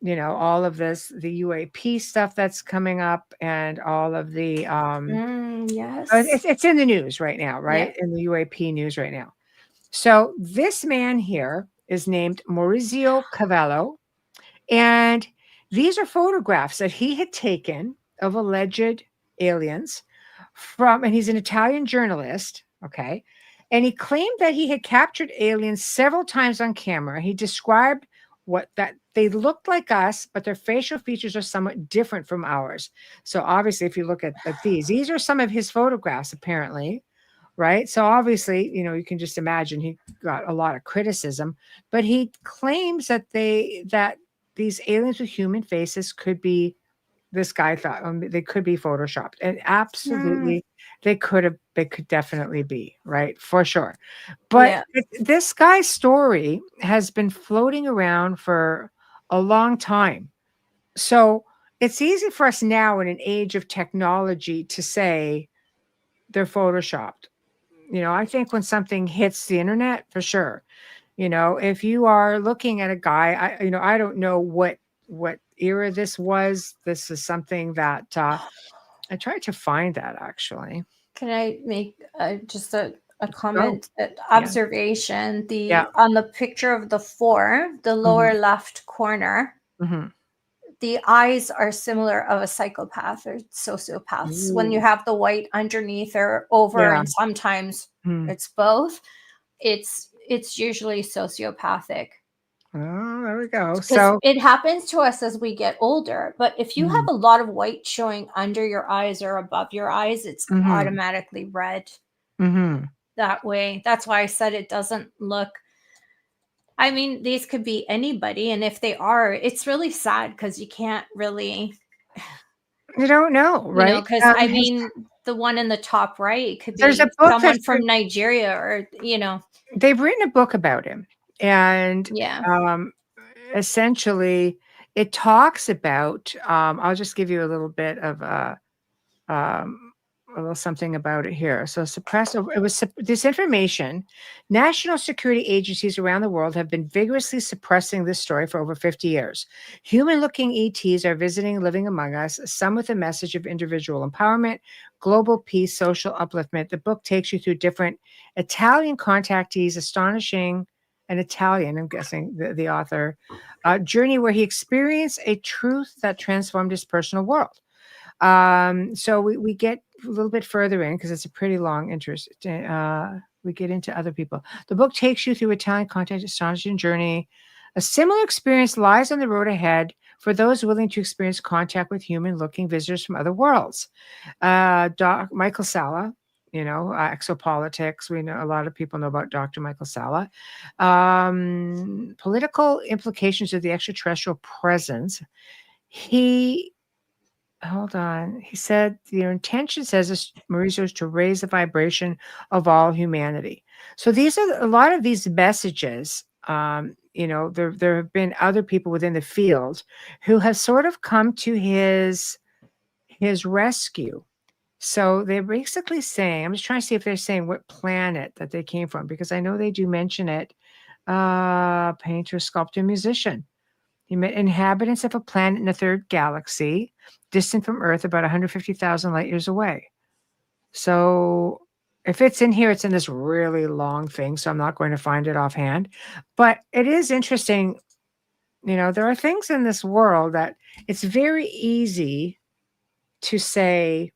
S2: all of the UAP stuff that's coming up and all of the,
S3: yes,
S2: it's in the news right now, right?
S3: Yeah.
S2: In the UAP news right now. So this man here is named Maurizio Cavallo, and these are photographs that he had taken of alleged aliens and he's an Italian journalist, okay? And he claimed that he had captured aliens several times on camera. He described that they looked like us, but their facial features are somewhat different from ours. So obviously, if you look at these are some of his photographs, apparently. Right. So obviously, you can just imagine he got a lot of criticism, but he claims that these aliens with human faces could be this guy thought they could be photoshopped, and absolutely they could definitely be, right, for sure. But this guy's story has been floating around for a long time. So it's easy for us now in an age of technology to say they're photoshopped. I think when something hits the internet, for sure. If you are looking at a guy, I don't know what era this was. This is something that I tried to find that actually.
S3: Can I make just a
S2: Go.
S3: comment,
S2: Yeah.
S3: observation?
S2: Yeah.
S3: On the picture of the 4, the lower
S2: Mhm.
S3: left corner,
S2: Mhm.
S3: the eyes are similar of a psychopath or sociopaths. When you
S2: Ooh.
S3: have the white underneath or over,
S2: Yeah.
S3: and sometimes
S2: Mm.
S3: it's both, it's usually sociopathic.
S2: Oh, there we go.
S3: Because
S2: So
S3: it happens to us as we get older. But if you have
S2: Mhm.
S3: a lot of white showing under your eyes or above your eyes, it's
S2: Mhm.
S3: automatically red
S2: Mhm.
S3: that way. That's why I said it doesn't look. I mean, these could be anybody, and if they are, it's really sad because you can't really,
S2: You don't know, right?
S3: because I mean, the one in the top right could
S2: There's a
S3: be
S2: book
S3: someone
S2: that's
S3: from Nigeria, or
S2: they've written a book about him, and
S3: yeah.
S2: essentially it talks about. I'll just give you a little bit of um, a little something about it here. So disinformation. National security agencies around the world have been vigorously suppressing this story for over 50 years. Human-looking ETs are visiting, living among us, some with a message of individual empowerment, global peace, social upliftment. The book takes you through different Italian contactees, astonishing an Italian, I'm guessing the author, journey where he experienced a truth that transformed his personal world. So we get a little bit further in because it's a pretty long interest. We get into other people. The book takes you through Italian contact, astonishing journey. A similar experience lies on the road ahead for those willing to experience contact with human-looking visitors from other worlds. Michael Salla, exopolitics. We know a lot of people know about Dr. Michael Salla. Political implications of the extraterrestrial presence. Hold on. He said their intention, says this, Mauricio, is to raise the vibration of all humanity. So these are a lot of these messages. There have been other people within the field who have sort of come to his rescue. So they're basically saying, I'm just trying to see if they're saying what planet that they came from, because I know they do mention it. Painter, sculptor, musician. He met inhabitants of a planet in a third galaxy, distant from Earth about 150,000 light years away. So if it's in here, it's in this really long thing, so I'm not going to find it offhand. But it is interesting. There are things in this world that it's very easy to say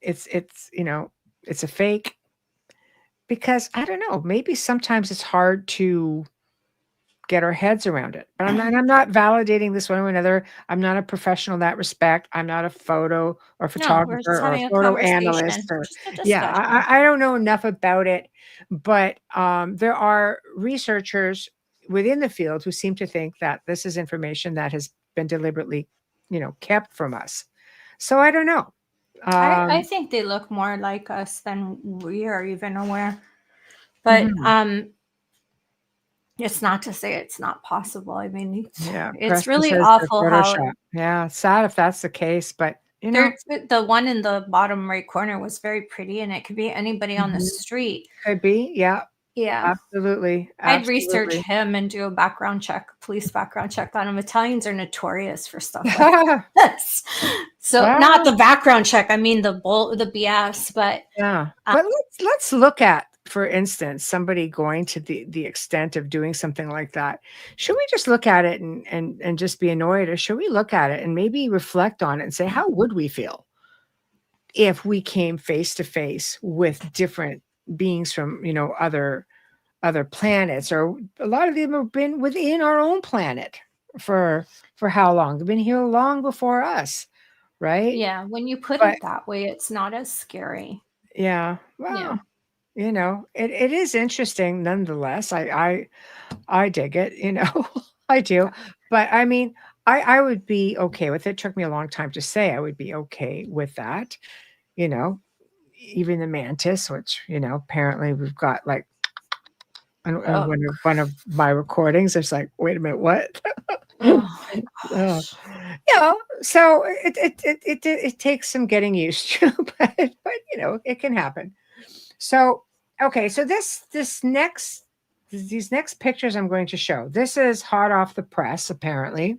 S2: it's it's a fake, because I don't know, maybe sometimes it's hard to get our heads around it. But I'm not validating this one way or another. I'm not a professional in that respect. I'm not a photo or
S3: No, we're
S2: photographer
S3: just
S2: or a
S3: having a
S2: photo analyst,
S3: conversation,
S2: or
S3: just a
S2: yeah,
S3: discussion.
S2: I don't know enough about it. But there are researchers within the field who seem to think that this is information that has been deliberately, kept from us. So I don't know.
S3: I think they look more like us than we are even aware. But
S2: Mhm.
S3: it's not to say it's not possible. I mean,
S2: Yeah,
S3: it's
S2: Preston
S3: really
S2: says they're
S3: awful how
S2: Photoshop. Yeah, it's sad if that's the case, but
S3: the one in the bottom right corner was very pretty, and it could be anybody on the
S2: Mhm.
S3: street.
S2: Could be. Yeah.
S3: Yeah.
S2: Absolutely,
S3: I'd research
S2: absolutely.
S3: him and do a background check, police background check on him. Italians are notorious for stuff like this. So not
S2: Well,
S3: the background check, I mean the BS, but
S2: yeah,
S3: uh,
S2: but let's look at, for instance, somebody going to the extent of doing something like that. Should we just look at it and just be annoyed, or should we look at it and maybe reflect on it and say, how would we feel if we came face to face with different beings from, other planets, or a lot of them have been within our own planet for how long? They've been here long before us, right?
S3: yeah, when you put
S2: But
S3: it that way, it's not as scary.
S2: yeah,
S3: Yeah.
S2: well, it is interesting nonetheless. I dig it, I do. But I mean, I would be okay with it. It took me a long time to say I would be okay with that. You know, even the mantis, which, apparently we've got like on
S3: Oh,
S2: one of my recordings, it's like, wait a minute, what?
S3: oh my
S2: Uh,
S3: gosh.
S2: so it takes some getting used to, but it can happen. So okay, so these next pictures I'm going to show. This is hot off the press, apparently.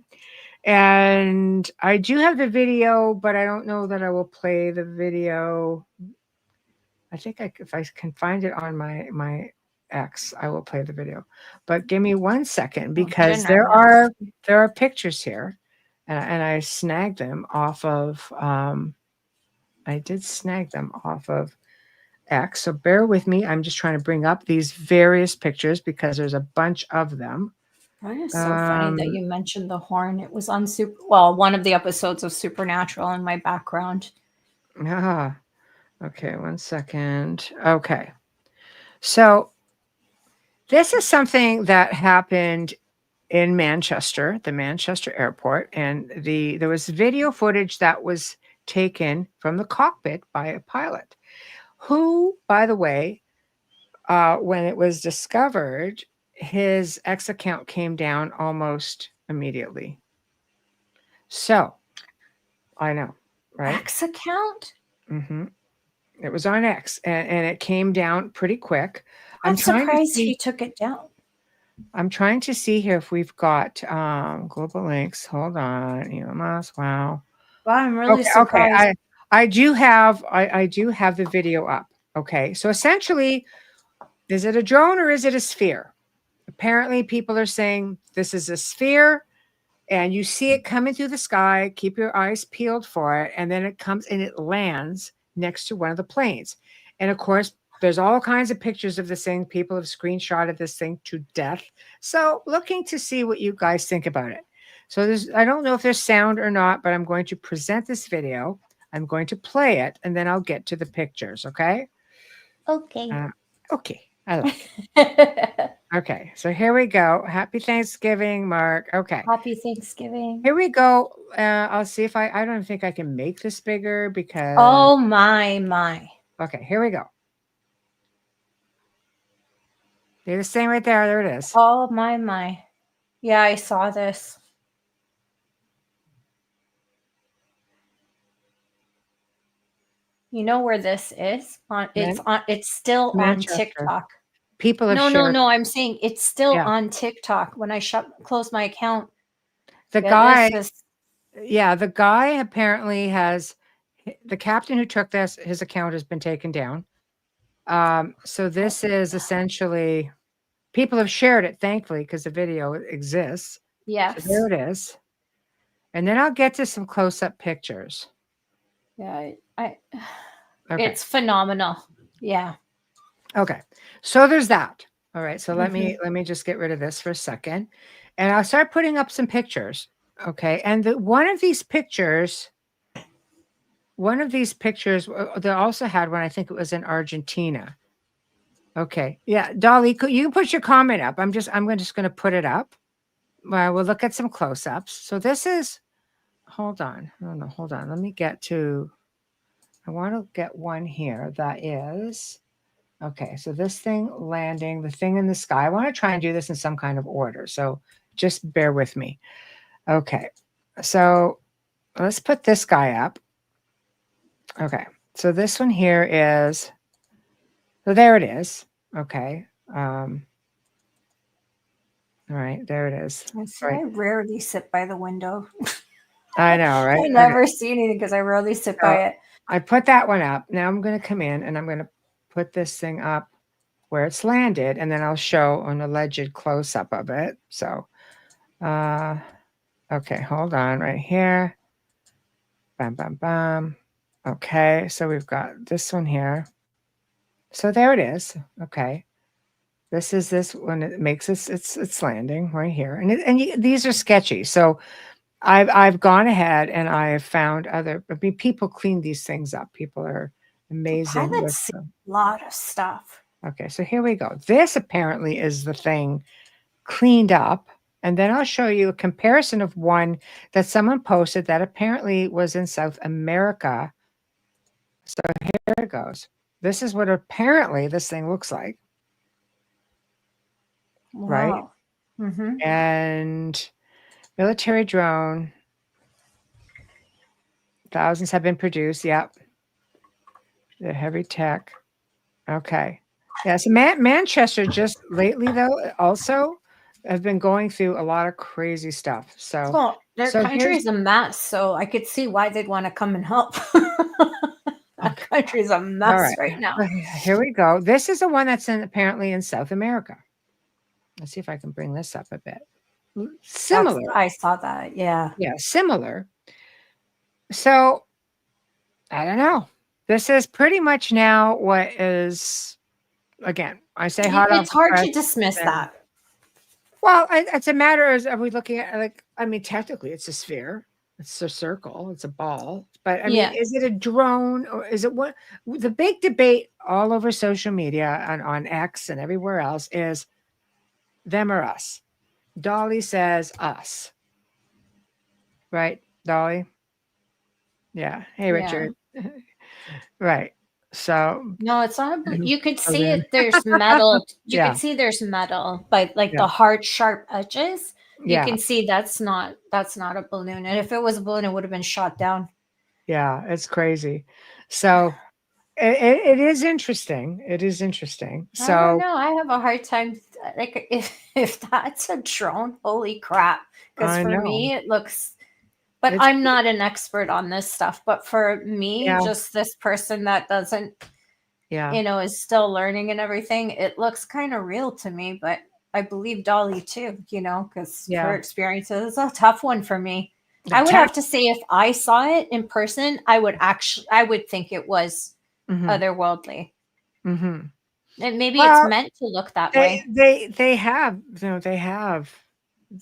S2: And I do have the video, but I don't know that I will play the video. I think if I can find it on my X, I will play the video. But give me 1 second, because there are pictures here, and I snagged them off of. I did snag them off of X. So bear with me. I'm just trying to bring up these various pictures because there's a bunch of them.
S3: That is so funny that you mentioned the horn. It was on one of the episodes of Supernatural in my background.
S2: Okay, 1 second. Okay. So this is something that happened in Manchester, the Manchester airport, and there was video footage that was taken from the cockpit by a pilot who, by the way, when it was discovered, his X account came down almost immediately. So, I know, right?
S3: X account?
S2: Mm-hmm. It was on X, and it came down pretty quick.
S3: I'm surprised he took it down.
S2: I'm trying to see here if we've got global links. Hold on, Elon Musk. Wow.
S3: Wow, I'm really surprised.
S2: Okay, I do have the video up. Okay, so essentially, is it a drone or is it a sphere? Apparently, people are saying this is a sphere, and you see it coming through the sky. Keep your eyes peeled for it, and then it comes and it lands next to one of the planes. And of course, there's all kinds of pictures of this thing. People have screenshotted this thing to death. So, looking to see what you guys think about it. So, I don't know if there's sound or not, but I'm going to present this video. I'm going to play it, and then I'll get to the pictures. Okay.
S3: Okay.
S2: Okay. I like it. Okay, so here we go. Happy Thanksgiving, Mark. Okay.
S3: Happy Thanksgiving.
S2: Here we go. I'll see if I don't think I can make this bigger because.
S3: Oh my.
S2: Okay, here we go. See this thing right there? There it is.
S3: Oh my. Yeah, I saw this. You know where this is? It's still
S2: Manchester.
S3: On TikTok.
S2: People have shared.
S3: No, I'm saying it's still on TikTok. When I close my account,
S2: the guy apparently has, the captain who took this, his account has been taken down. So this is essentially, people have shared it, thankfully, because the video exists.
S3: Yes.
S2: So there it is. And then I'll get to some close-up pictures.
S3: Yeah, it's phenomenal. Yeah.
S2: Okay. So there's that. All right. So let me just get rid of this for a second. And I'll start putting up some pictures. Okay. And one of these pictures, they also had one, I think it was in Argentina. Okay. Yeah. Dolly, you can put your comment up. I'm just going to put it up. We'll look at some close-ups. So this is, hold on. No, hold on. Let me I want to get one here that is, okay, so this thing landing, the thing in the sky. I want to try and do this in some kind of order. So just bear with me. Okay. So let's put this guy up. Okay. So this one here is, so there it is. Okay. All right. There it is.
S3: I rarely sit by the window.
S2: I know, right?
S3: I never see anything because I rarely sit by it.
S2: I put that one up. Now I'm going to come in and I'm going to put this thing up where it's landed, and then I'll show an alleged close-up of it. So, okay, hold on right here. Bam, bam, bam. Okay, so we've got this one here. So there it is. Okay. This is this when it makes it's landing right here. And these are sketchy. So I've gone ahead and I have found people clean these things up. People are amazing.
S3: Pilots see a lot of stuff.
S2: Okay, so here we go. This apparently is the thing cleaned up. And then I'll show you a comparison of one that someone posted that apparently was in South America. So here it goes. This is what apparently this thing looks like. Right?
S3: Wow. Mm-hmm.
S2: And military drone. Thousands have been produced. Yep. The heavy tech. Okay. Yes. Manchester just lately, though, also have been going through a lot of crazy stuff. So,
S3: Well, their
S2: so
S3: country
S2: here's
S3: is a mess, so I could see why they'd want to come and help. Our country's a
S2: all
S3: mess
S2: right.
S3: right now.
S2: Here we go. This is the one that's apparently in South America. Let's see if I can bring this up a bit. Similar.
S3: I saw that. Yeah.
S2: Yeah, similar. So I don't know. This is pretty much now what is, again, I say hot off
S3: It's
S2: the
S3: hard
S2: press,
S3: to dismiss
S2: and-
S3: that.
S2: Well, it's a matter of, are we looking at, like, I mean, technically it's a sphere, it's a circle, it's a ball, but I
S3: Yeah.
S2: mean, is it a drone, or is it what? The big debate all over social media and on X and everywhere else is them or us. Dolly says us. Right, Dolly? Yeah. Hey,
S3: Yeah.
S2: Richard. Right. So,
S3: No, it's not. You could
S2: So
S3: see
S2: then-
S3: it. There's metal. You
S2: Yeah.
S3: could see there's metal, but like
S2: Yeah.
S3: the hard, sharp edges. You
S2: Yeah.
S3: can see that's not a balloon. And if it was a balloon, it would have been shot down.
S2: Yeah, it's crazy. So it is interesting. It is interesting.
S3: I don't
S2: So
S3: know. I have a hard time. Like if that's a drone, holy crap! Because
S2: I
S3: for
S2: know.
S3: me, it looks. But
S2: It's-
S3: I'm not an expert on this stuff. But for me,
S2: Yeah.
S3: just this person that doesn't,
S2: Yeah.
S3: is still learning and everything, it looks kind of real to me. But I believe Dolly too, because
S2: Yeah.
S3: her experiences is a tough one for me.
S2: The
S3: I would
S2: tech-
S3: have to say if I saw it in person, I would think it was
S2: Mhm,
S3: otherworldly.
S2: mhm.
S3: And maybe
S2: Well,
S3: it's meant to look that way.
S2: They have, they have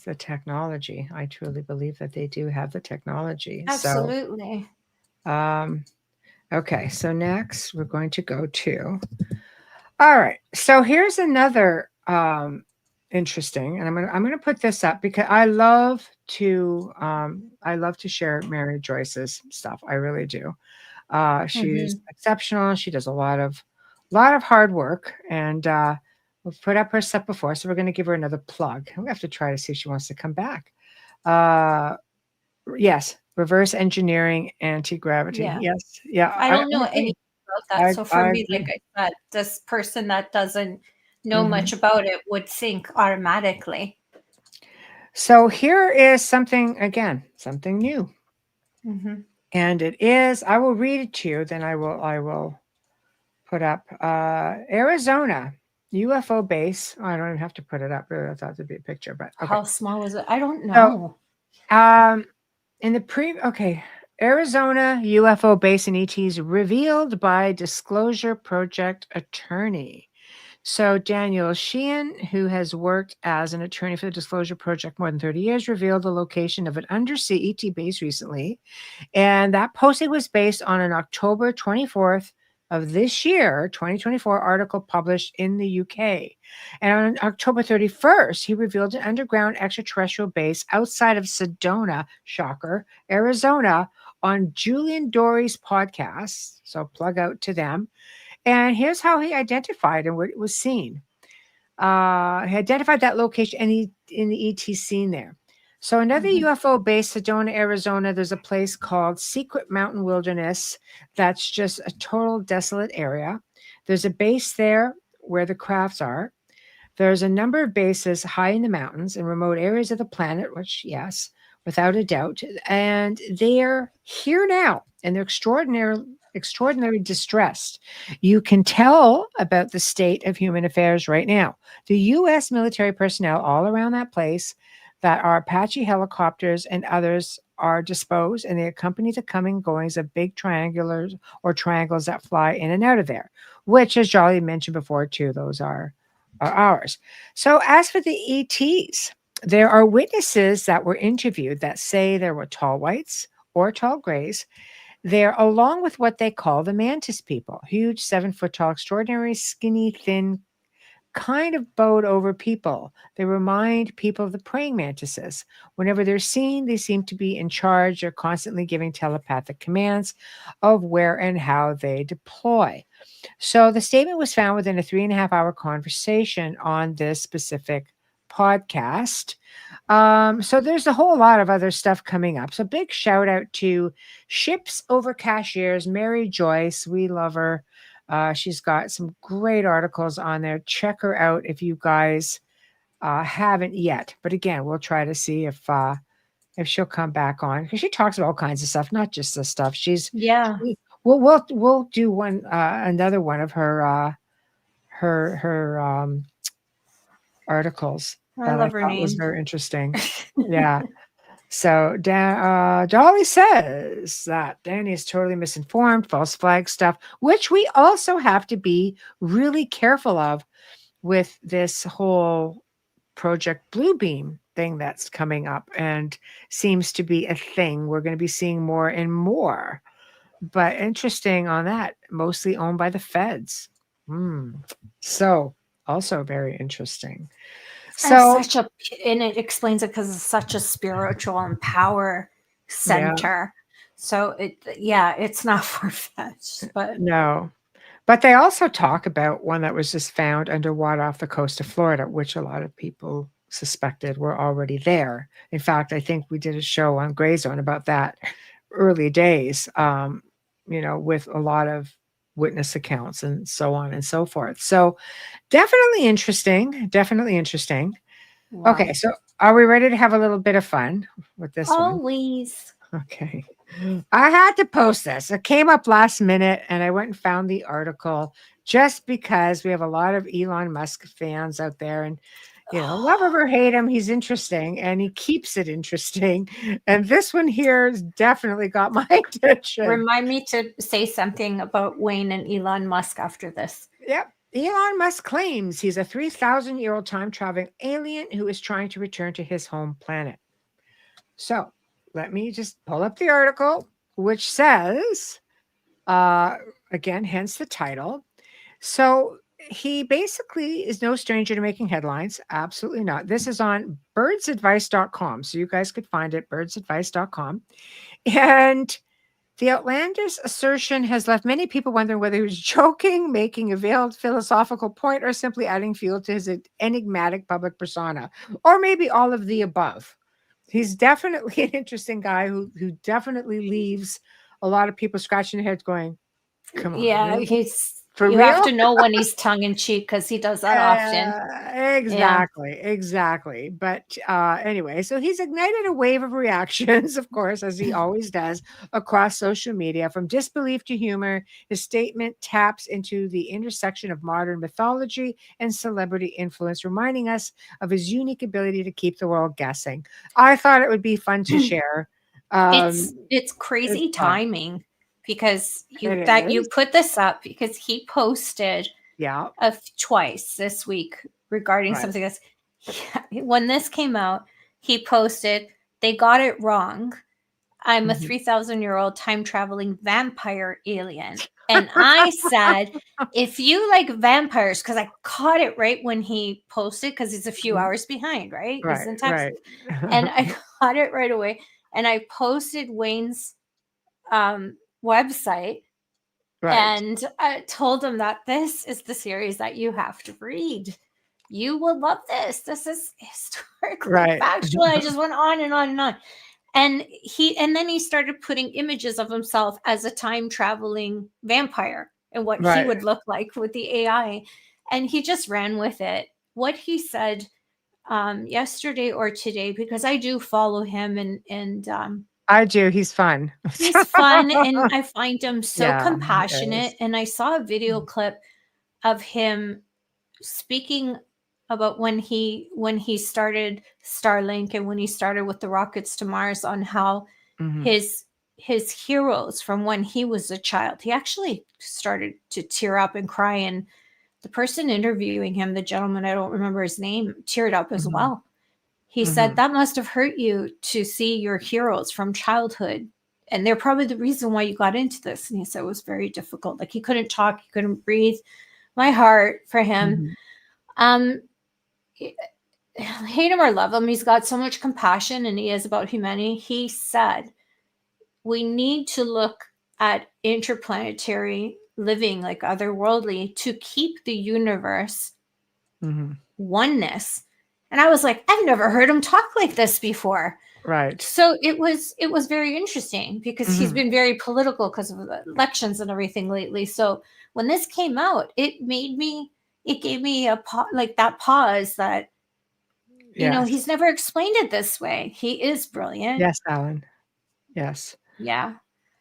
S2: the technology. I truly believe that they do have the technology.
S3: Absolutely.
S2: So, okay. So next we're going to go to, all right. So here's another, interesting, and I'm gonna put this up because I love to share Mary Joyce's stuff. I really do. She's exceptional. She does a lot of hard work, and we've put up her stuff before, so we're going to give her another plug. We have to try to see if she wants to come back. Yes, reverse engineering anti-gravity.
S3: Yeah.
S2: Yes, yeah.
S3: I don't know
S2: agree.
S3: anything about that. So for
S2: I
S3: me, like
S2: agree.
S3: I said, this person that doesn't know
S2: Mhm.
S3: much about it would think automatically.
S2: So here is something, again, something new.
S3: Mm-hmm.
S2: And it is, I will read it to you, then I will put up Arizona UFO base. Oh, I don't even have to put it up. Really, I thought it'd be a picture, but okay.
S3: How small is it? I don't know.
S2: In the Arizona UFO base in ETs revealed by Disclosure Project attorney. So Daniel Sheehan, who has worked as an attorney for the Disclosure Project more than 30 years, revealed the location of an undersea ET base recently. And that posting was based on an October 24th of this year, 2024 article published in the UK. And on October 31st, he revealed an underground extraterrestrial base outside of Sedona, shocker, Arizona, on Julian Dory's podcast. So plug out to them. And here's how he identified and what was seen. He identified that location in the ET scene there. So another UFO base, Sedona, Arizona, there's a place called Secret Mountain Wilderness. That's just a total desolate area. There's a base there where the crafts are. There's a number of bases high in the mountains in remote areas of the planet, which, yes, without a doubt. And they're here now, and they're extraordinarily distressed. You can tell about the state of human affairs right now. The U.S. military personnel all around that place that are Apache helicopters and others are disposed, and they accompany the coming goings of big triangles that fly in and out of there, which, as Jolly mentioned before, too, those are ours. So as for the ETs, there are witnesses that were interviewed that say there were tall whites or tall grays there, along with what they call the mantis people, huge 7-foot tall, extraordinary, skinny, thin kind of bode over people. They remind people of the praying mantises. Whenever they're seen, they seem to be in charge. They're constantly giving telepathic commands of where and how they deploy. So the statement was found within a 3.5-hour conversation on this specific podcast. So there's a whole lot of other stuff coming up. So big shout out to Ships Over Cashiers, Mary Joyce. We love her. She's got some great articles on there. Check her out if you guys haven't yet. But again, we'll try to see if she'll come back on, because she talks about all kinds of stuff, not just this stuff.
S3: Yeah.
S2: We'll do one another one of her articles
S3: I
S2: that
S3: love her
S2: thought was
S3: name.
S2: very interesting. Yeah. So Dolly says that Danny is totally misinformed, false flag stuff, which we also have to be really careful of with this whole Project Bluebeam thing that's coming up and seems to be a thing. We're going to be seeing more and more. But interesting on that, mostly owned by the feds. So also very interesting. So
S3: and it explains it because it's such a spiritual and power center. So it's not far-fetched, but
S2: no. But they also talk about one that was just found underwater off the coast of Florida, which a lot of people suspected were already there. In fact, I think we did a show on Gray Zone about that early days, with a lot of witness accounts and so on and so forth. So definitely interesting. Definitely interesting.
S3: wow.
S2: Okay, so are we ready to have a little bit of fun with this one?
S3: Always.
S2: Okay. I had to post this. It came up last minute and I went and found the article just because we have a lot of Elon Musk fans out there, and love him or hate him, he's interesting and he keeps it interesting. And this one here has definitely got my attention.
S3: Remind me to say something about Wayne and Elon Musk after this.
S2: Yep. Elon Musk claims he's a 3,000-year-old time-traveling alien who is trying to return to his home planet. So let me just pull up the article, which says, again, hence the title. So he basically is no stranger to making headlines. Absolutely not. This is on birdsadvice.com. So you guys could find it, birdsadvice.com. And the outlandish assertion has left many people wondering whether he was joking, making a veiled philosophical point, or simply adding fuel to his enigmatic public persona, or maybe all of the above. He's definitely an interesting guy who definitely leaves a lot of people scratching their heads going, come on.
S3: Yeah,
S2: really?
S3: he's
S2: For
S3: you
S2: real?
S3: have to know when he's tongue in cheek because he does that often.
S2: Exactly. But anyway, so he's ignited a wave of reactions, of course, as he always does, across social media. From disbelief to humor, his statement taps into the intersection of modern mythology and celebrity influence, reminding us of his unique ability to keep the world guessing. I thought it would be fun to share.
S3: It's crazy timing because you put this up because he posted twice this week regarding something that's when this came out. He posted, "They got it wrong. I'm a 3,000-year-old time traveling vampire alien." And I said, if you like vampires, because I caught it right when he posted, because he's a few hours behind, right? He's in Texas. And I caught it right away. And I posted Wayne's website and I told him that this is the series that you have to read. You will love this. This is historically factual. I just went on and on and on. And then he started putting images of himself as a time traveling vampire and what he would look like with the AI. And he just ran with it. What he said yesterday or today, because I do follow him and
S2: I do. He's fun.
S3: He's fun, and I find him so compassionate. And I saw a video clip of him speaking about when he started Starlink and when he started with the rockets to Mars, on how his heroes from when he was a child. He actually started to tear up and cry, and the person interviewing him, the gentleman, I don't remember his name, teared up as well. He said, that must have hurt you to see your heroes from childhood. And they're probably the reason why you got into this. And he said it was very difficult. Like he couldn't talk, he couldn't breathe. My heart for him. Um, hate him or love him, he's got so much compassion and he is about humanity. He said, we need to look at interplanetary living, like otherworldly, to keep the universe oneness. And I was like, I've never heard him talk like this before.
S2: Right.
S3: So it was very interesting because he's been very political because of elections and everything lately. So when this came out, it gave me that pause that, you know, he's never explained it this way. He is brilliant.
S2: Yes, Alan. Yes.
S3: Yeah.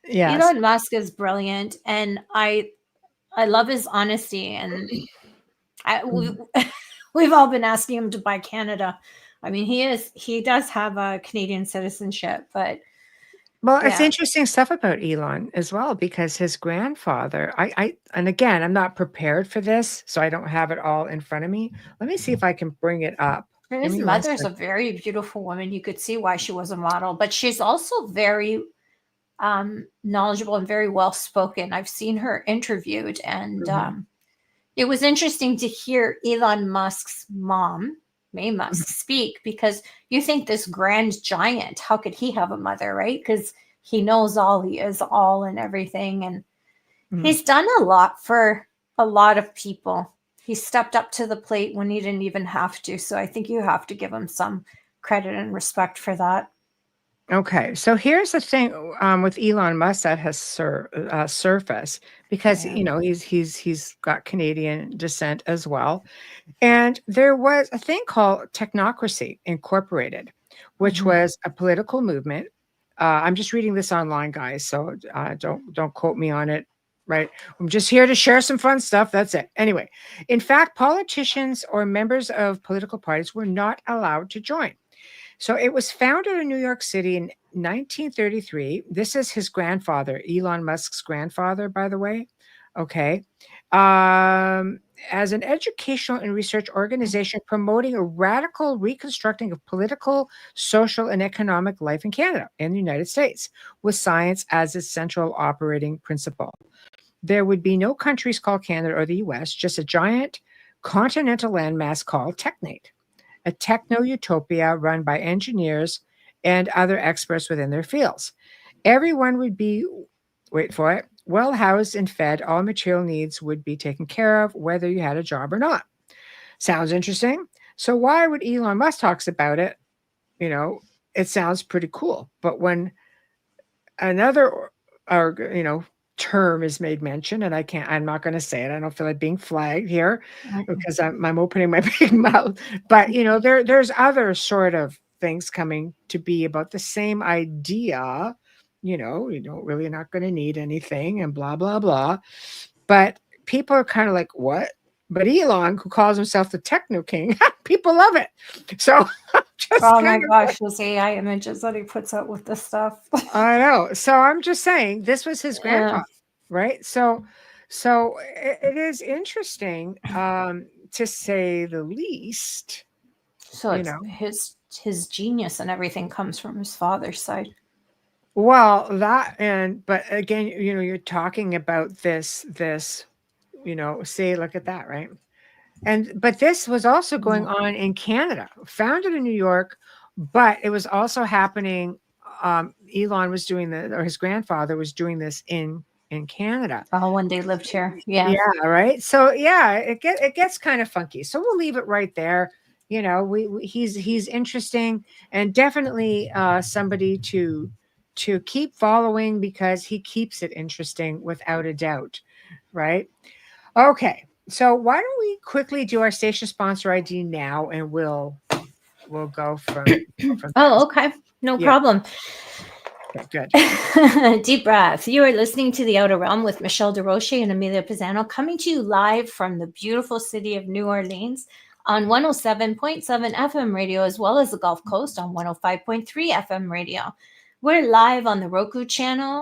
S2: Yes.
S3: Elon Musk is brilliant, and I love his honesty. And we've all been asking him to buy Canada. I mean, he does have a Canadian citizenship, but
S2: well, it's interesting stuff about Elon as well, because his grandfather, and again, I'm not prepared for this, so I don't have it all in front of me. Let me see if I can bring it up.
S3: His mother's a very beautiful woman. You could see why she was a model, but she's also very knowledgeable and very well spoken. I've seen her interviewed, and it was interesting to hear Elon Musk's mom, May Musk, speak, because you think this grand giant, how could he have a mother, right? Because he knows all, he is all and everything. And he's done a lot for a lot of people. He stepped up to the plate when he didn't even have to. So I think you have to give him some credit and respect for that.
S2: Okay, so here's the thing with Elon Musk that has surfaced, because you know he's got Canadian descent as well, and there was a thing called Technocracy Incorporated, which was a political movement. I'm just reading this online, guys, so don't quote me on it. Right, I'm just here to share some fun stuff. That's it. Anyway, in fact, politicians or members of political parties were not allowed to join. So it was founded in New York City in 1933. This is his grandfather, Elon Musk's grandfather, by the way. Okay. As an educational and research organization promoting a radical reconstructing of political, social, and economic life in Canada and the United States, with science as its central operating principle. There would be no countries called Canada or the US, just a giant continental landmass called Technate, a techno-utopia run by engineers and other experts within their fields. Everyone would be, wait for it, well housed and fed. All material needs would be taken care of, whether you had a job or not. Sounds interesting. So why would Elon Musk talks about it? You know, it sounds pretty cool. But when another, term is made mention, and I'm not going to say it. I don't feel like being flagged here because I'm opening my big mouth. But there's other sort of things coming to be about the same idea. You don't really not going to need anything and blah blah blah. But people are kind of like, what? But Elon, who calls himself the Techno King, people love it. So
S3: oh my gosh, those AI images that he puts out with this stuff.
S2: I know. So I'm just saying this was his grandpa, right? So it is interesting, to say the least.
S3: So it's his genius and everything comes from his father's side.
S2: Well, but again, you're talking about this, say, look at that, right? But this was also going on in Canada, founded in New York, but it was also happening. Elon was doing or his grandfather was doing this in Canada.
S3: Oh, when they lived here. Yeah.
S2: Yeah. Right. So yeah, it gets kind of funky. So we'll leave it right there. He's interesting, and definitely somebody to keep following, because he keeps it interesting without a doubt. Right. Okay. So why don't we quickly do our station sponsor ID now, and we'll go from
S3: Oh, okay. No problem.
S2: Okay, good.
S3: Deep breath. You are listening to The Outer Realm with MicheleDerocher and Amelia Pisano, coming to you live from the beautiful city of New Orleans on 107.7 FM radio, as well as the Gulf Coast on 105.3 FM radio. We're live on the Roku TV,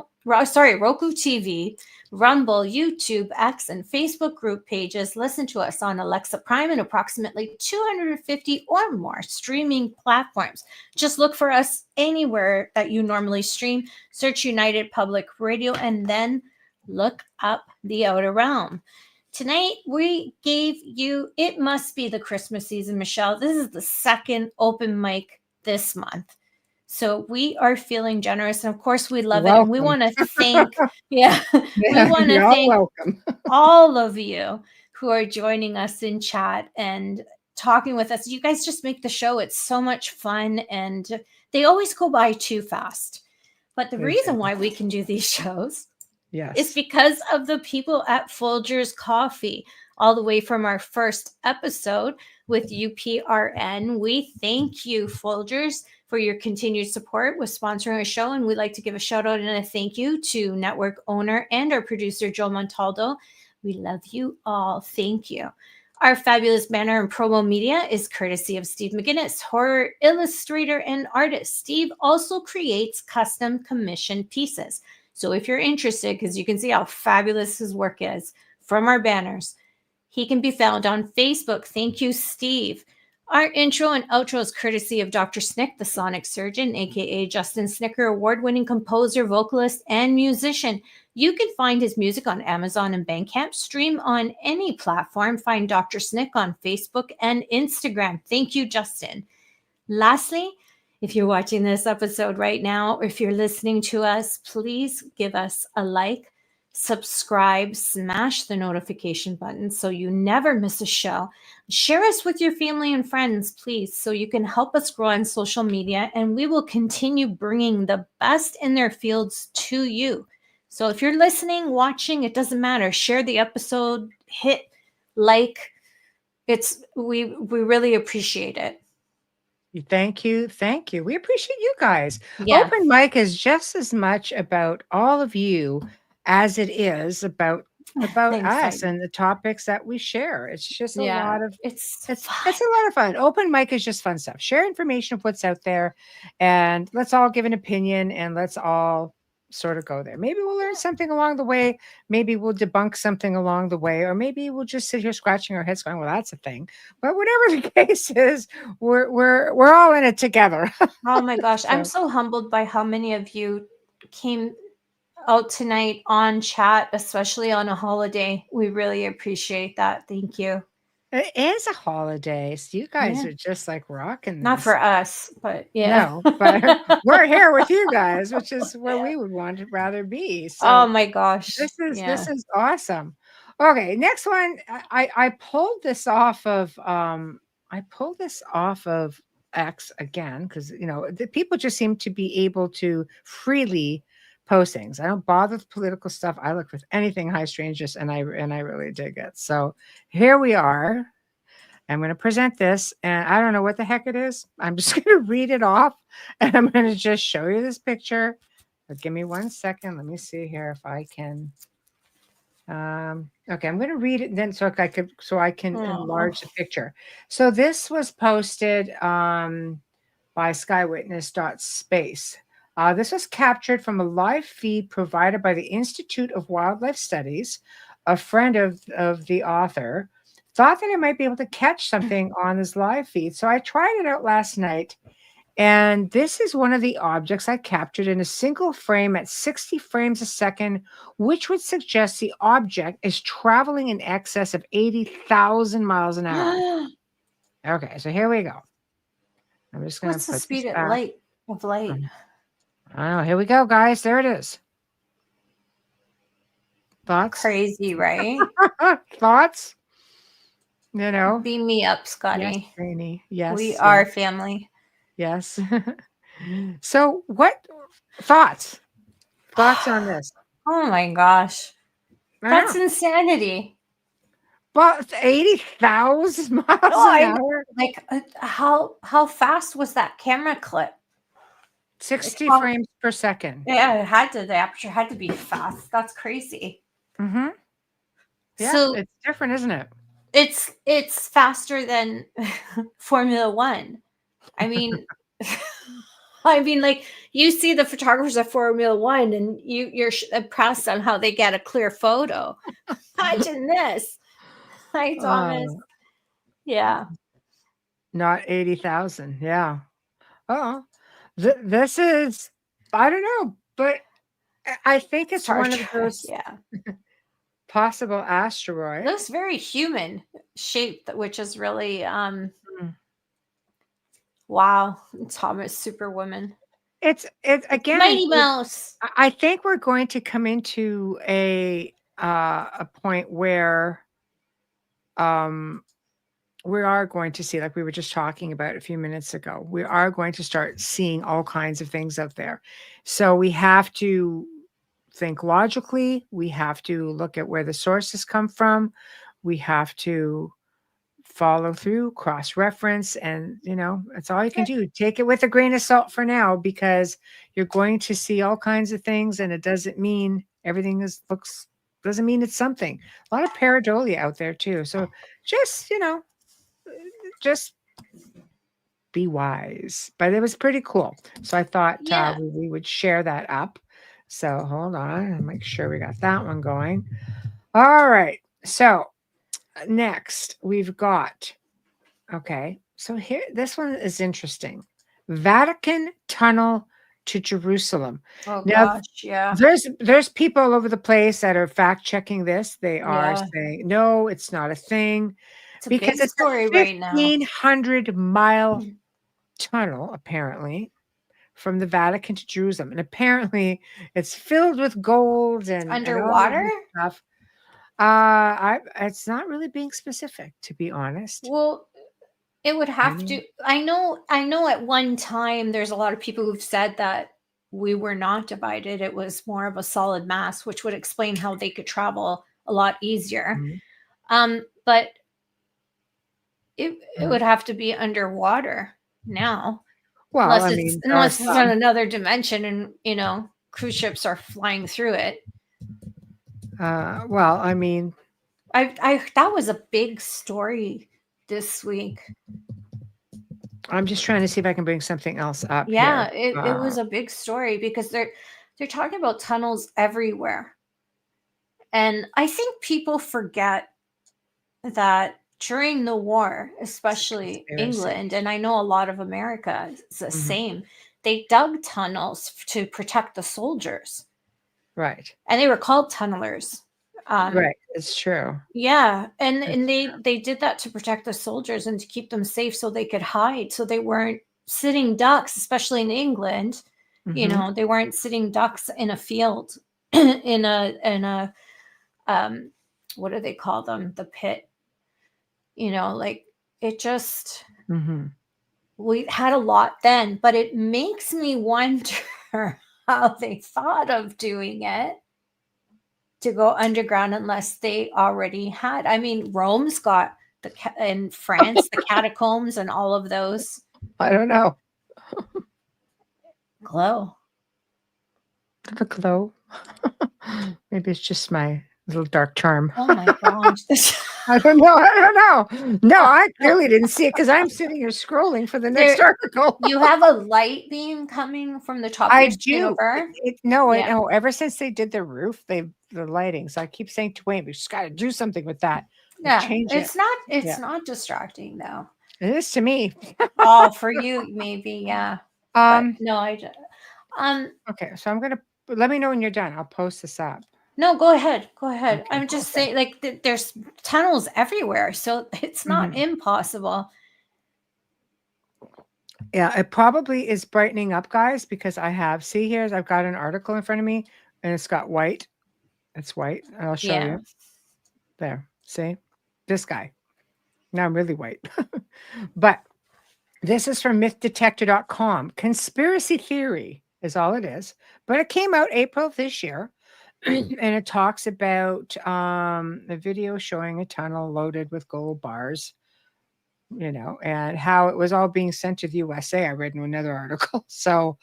S3: Rumble, YouTube, X, and Facebook group pages. Listen to us on Alexa Prime and approximately 250 or more streaming platforms. Just look for us anywhere that you normally stream. Search United Public Radio and then look up The Outer Realm. Tonight, we gave you, it must be the Christmas season, Michelle. This is the second open mic this month. So we are feeling generous. And of course, we love it. And we want to thank, we want to thank all of you who are joining us in chat and talking with us. You guys just make the show. It's so much fun. And they always go by too fast. But the reason why we can do these shows is because of the people at Folgers Coffee, all the way from our first episode with UPRN. We thank you, Folgers, for your continued support with sponsoring our show. And we'd like to give a shout out and a thank you to network owner and our producer, Joe Montaldo. We love you all. Thank you. Our fabulous banner and promo media is courtesy of Steve McGinnis, horror illustrator and artist. Steve also creates custom commissioned pieces. So if you're interested, because you can see how fabulous his work is from our banners, he can be found on Facebook. Thank you, Steve. Our intro and outro is courtesy of Dr. Snick, the sonic surgeon, aka Justin Snicker, award-winning composer, vocalist, and musician. You can find his music on Amazon and Bandcamp. Stream on any platform. Find Dr. Snick on Facebook and Instagram. Thank you, Justin. Lastly, if you're watching this episode right now, or if you're listening to us, please give us a like, subscribe, smash the notification button so you never miss a show. Share us with your family and friends, please, so you can help us grow on social media, and we will continue bringing the best in their fields to you. So if you're listening, watching, it doesn't matter. Share the episode, hit like. We really appreciate it.
S2: Thank you. Thank you. We appreciate you guys.
S3: Yeah.
S2: Open mic is just as much about all of you as it is about us and the topics that we share. It's just a lot of it's a lot of fun. Open mic is just fun stuff. Share information of what's out there, and let's all give an opinion, and let's all sort of go there. Maybe we'll learn something along the way. Maybe we'll debunk something along the way, or maybe we'll just sit here scratching our heads going, well, that's a thing. But whatever the case is, we're all in it together.
S3: Oh my gosh. I'm so humbled by how many of you came out tonight on chat, especially on a holiday. We really appreciate that. Thank you.
S2: It is a holiday, so you guys are just like rocking this.
S3: Not for us, but yeah.
S2: No, but we're here with you guys, which is where we would want to rather be. So
S3: oh my gosh.
S2: This is awesome. Okay, next one. I pulled this off of X again, because the people just seem to be able to freely post things. I don't bother with political stuff. I look with anything high strangeness, and I really dig it. So here we are. I'm going to present this, and I don't know what the heck it is. I'm just going to read it off, and I'm going to just show you this picture. But give me 1 second. Let me see here if I can. Okay, I'm going to read it then so I can enlarge the picture. So this was posted by skywitness.space. This was captured from a live feed provided by the Institute of Wildlife Studies. A friend of the author thought that I might be able to catch something on this live feed. So I tried it out last night. And this is one of the objects I captured in a single frame at 60 frames a second, which would suggest the object is traveling in excess of 80,000 miles an hour. Okay, so here we go. I'm just going to put
S3: the speed
S2: this
S3: of
S2: back.
S3: light?
S2: I don't know. Here we go, guys. There it is. Thoughts?
S3: Crazy, right?
S2: Thoughts?
S3: Beam me up, Scotty.
S2: Yes, Rainy. Yes.
S3: We are family.
S2: Yes. So what thoughts on this?
S3: Oh my gosh. That's insanity.
S2: But 80,000 miles an hour?
S3: Like, how fast was that camera clip?
S2: 60 frames per second.
S3: Yeah, the aperture had to be fast. That's crazy.
S2: Mm-hmm. Yeah,
S3: so
S2: it's different, isn't it?
S3: It's faster than Formula One. I mean, like you see the photographers of Formula One, and you're impressed on how they get a clear photo. Imagine this. Hi, Thomas. Yeah.
S2: Not 80,000. Yeah. Oh, this is, I don't know, but I think it's one of those.
S3: Yeah.
S2: possible asteroid.
S3: It looks very human shaped, which is really wow. Thomas Superwoman.
S2: It's again.
S3: Mighty Mouse.
S2: I think we're going to come into a point where we are going to see, like we were just talking about a few minutes ago, we are going to start seeing all kinds of things out there. So we have to think logically. We have to look at where the sources come from. We have to follow through, cross-reference, and that's all you can do. Take it with a grain of salt for now, because you're going to see all kinds of things, and it doesn't mean everything doesn't mean it's something. A lot of pareidolia out there too. So just just be wise. But it was pretty cool. So I thought we would share that up. So hold on and make sure we got that one going. All right. So next we've got, okay. So here, this one is interesting. Vatican tunnel to Jerusalem.
S3: Oh gosh, yeah.
S2: There's people all over the place that are fact checking this. They are saying, no, it's not a thing. Because it's
S3: story
S2: a 1,500-mile tunnel, apparently, from the Vatican to Jerusalem. And apparently it's filled with gold and
S3: underwater
S2: and stuff. It's not really being specific, to be honest.
S3: Well, it would have to. I know at one time there's a lot of people who've said that we were not divided. It was more of a solid mass, which would explain how they could travel a lot easier. But it would have to be underwater now.
S2: Well,
S3: unless it's on another dimension and, cruise ships are flying through it.
S2: That
S3: was a big story this week.
S2: I'm just trying to see if I can bring something else up.
S3: Yeah, it was a big story because they're talking about tunnels everywhere. And I think people forget that during the war, especially England, and I know a lot of America is the same, they dug tunnels to protect the soldiers.
S2: Right.
S3: And they were called tunnelers.
S2: Right. It's true.
S3: Yeah. And they did that to protect the soldiers and to keep them safe so they could hide. So they weren't sitting ducks, especially in England. They weren't sitting ducks in a field in a what do they call them? The pit. It just, we had a lot then, but it makes me wonder how they thought of doing it to go underground unless they already had. I mean, Rome's got in France, the catacombs and all of those.
S2: I don't know.
S3: Glow.
S2: The glow. Maybe it's just my little dark charm.
S3: Oh my gosh.
S2: I don't know. No, I clearly didn't see it because I'm sitting here scrolling for the next article.
S3: You have a light beam coming from the top.
S2: I do. No. Ever since they did the roof, the lighting. So I keep saying to Wayne, we just got to do something with that.
S3: Change it. It's not distracting though.
S2: It is to me.
S3: Oh, for you maybe, yeah. No, I just.
S2: Okay, so I'm gonna let me know when you're done. I'll post this up.
S3: No, go ahead. Okay, I'm just saying, there's tunnels everywhere, so it's not impossible.
S2: Yeah, it probably is brightening up, guys, because I've got an article in front of me, and it's got white. It's white. I'll show you. There, see? This guy. Now I'm really white. But this is from mythdetector.com. Conspiracy theory is all it is. But it came out April this year. And it talks about a video showing a tunnel loaded with gold bars, and how it was all being sent to the USA. I read in another article. So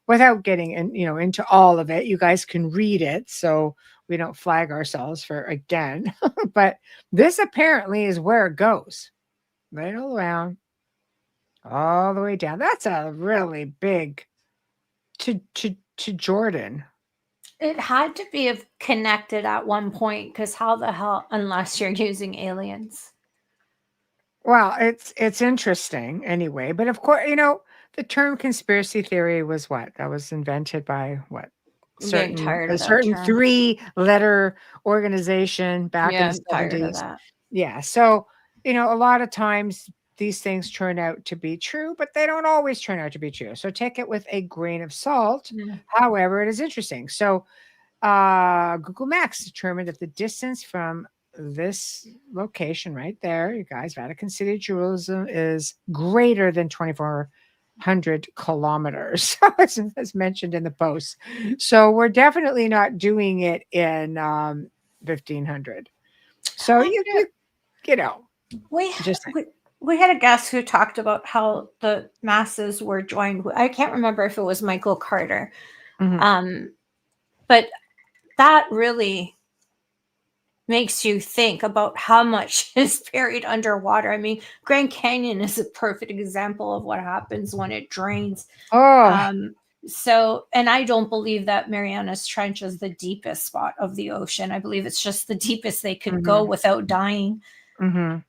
S2: without getting into all of it, you guys can read it so we don't flag ourselves for again. But this apparently is where it goes. Right all around, all the way down. That's a really big to Jordan.
S3: It had to be connected at one point, because how the hell, unless you're using aliens?
S2: Well, it's interesting anyway. But of course, the term conspiracy theory was what? That was invented by what?
S3: getting tired of that
S2: certain
S3: term.
S2: 3-letter organization back in
S3: Yeah,
S2: the
S3: I'm tired of
S2: 70s.
S3: that.
S2: Yeah. So, a lot of times these things turn out to be true, but they don't always turn out to be true. So take it with a grain of salt.
S3: Yeah.
S2: However, it is interesting. So Google Maps determined that the distance from this location right there, you guys, Vatican City, Jerusalem, is greater than 2,400 kilometers, as mentioned in the post. So we're definitely not doing it in 1,500. So you know,
S3: We
S2: just
S3: we had a guest who talked about how the masses were joined. I can't remember if it was Michael Carter,
S2: Mhm.
S3: but that really makes you think about how much is buried underwater. I mean, Grand Canyon is a perfect example of what happens when it drains.
S2: Oh,
S3: And I don't believe that Mariana's Trench is the deepest spot of the ocean. I believe it's just the deepest they could go without dying.
S2: mhm.